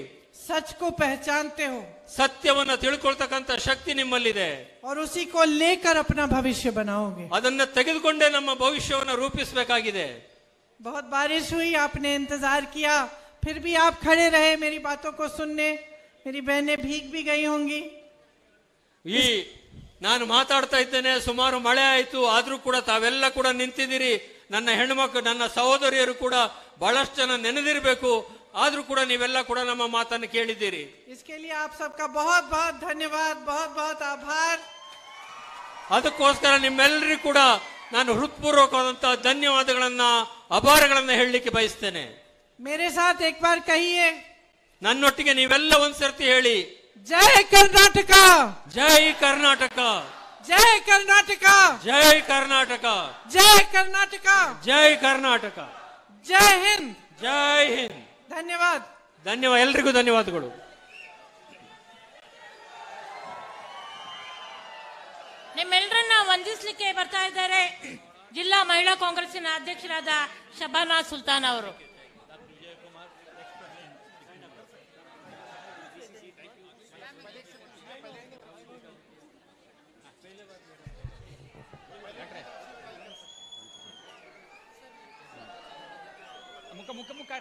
सच को पहचानते हो ಸತ್ಯವನ್ನ ತಿಳ್ಕೊಳ್ತಕ್ಕಂಥ ಶಕ್ತಿ ನಿಮ್ಮಲ್ಲಿದೆ. और उसी को लेकर अपना भविष्य बनाओगे. ಅದನ್ನ ತೆಗೆದುಕೊಂಡೇ ನಮ್ಮ ಭವಿಷ್ಯವನ್ನು ರೂಪಿಸಬೇಕಾಗಿದೆ. बहुत बारिश हुई, आपने इंतजार किया, फिर भी आप खड़े रहे मेरी बातों को सुनने. मेरी बहनें भीग भी गई होंगी. ಈ ನಾನು ಮಾತಾಡ್ತಾ ಇದ್ದೇನೆ, ಸುಮಾರು ಮಳೆ ಆಯ್ತು, ಆದ್ರೂ ಕೂಡ ತಾವೆಲ್ಲ ಕೂಡ ನಿಂತಿದ್ದೀರಿ. ನನ್ನ ಹೆಣ್ಮಕ್ಳು, ನನ್ನ ಸಹೋದರಿಯರು ಕೂಡ ಬಹಳಷ್ಟು ಜನ ನೆನೆದಿರಬೇಕು, ಆದ್ರೂ ಕೂಡ ನೀವೆಲ್ಲ ಕೂಡ ನಮ್ಮ ಮಾತನ್ನು ಕೇಳಿದ್ದೀರಿ. इसके लिए आप सबका बहुत बहुत धन्यवाद, बहुत बहुत आभार. ಅದಕ್ಕೋಸ್ಕರ ನಿಮ್ಮೆಲ್ಲರಿಗೂ ಕೂಡ ನಾನು ಹೃತ್ಪೂರ್ವಕವಾದಂತಹ ಧನ್ಯವಾದಗಳನ್ನ, ಅಭಾರಗಳನ್ನ ಹೇಳಲಿಕ್ಕೆ ಬಯಸ್ತೇನೆ. मेरे साथ एक बार कहिए, ನನ್ನೊಟ್ಟಿಗೆ ನೀವೆಲ್ಲ ಒಂದ್ಸರ್ತಿ ಹೇಳಿ, जय कर्नाटक, ಜೈ ಕರ್ನಾಟಕ, जय कर्नाटक, ಜೈ ಕರ್ನಾಟಕ, जय कर्नाटक, ಜೈ ಕರ್ನಾಟಕ, जय हिंद. ಜೈ ಹಿಂದ್. धन्यवाद. ಎಲ್ರಿಗೂ ಧನ್ಯವಾದಗಳು. ನಿಮ್ಮೆಲ್ಲರನ್ನ ವಂದಿಸಲಿಕ್ಕೆ ಬರ್ತಾ ಇದ್ದಾರೆ ಜಿಲ್ಲಾ ಮಹಿಳಾ ಕಾಂಗ್ರೆಸ್ಸಿನ ಅಧ್ಯಕ್ಷರಾದ ಶಬಾನಾ ಸುಲ್ತಾನ್ ಅವರು. ಮುಖ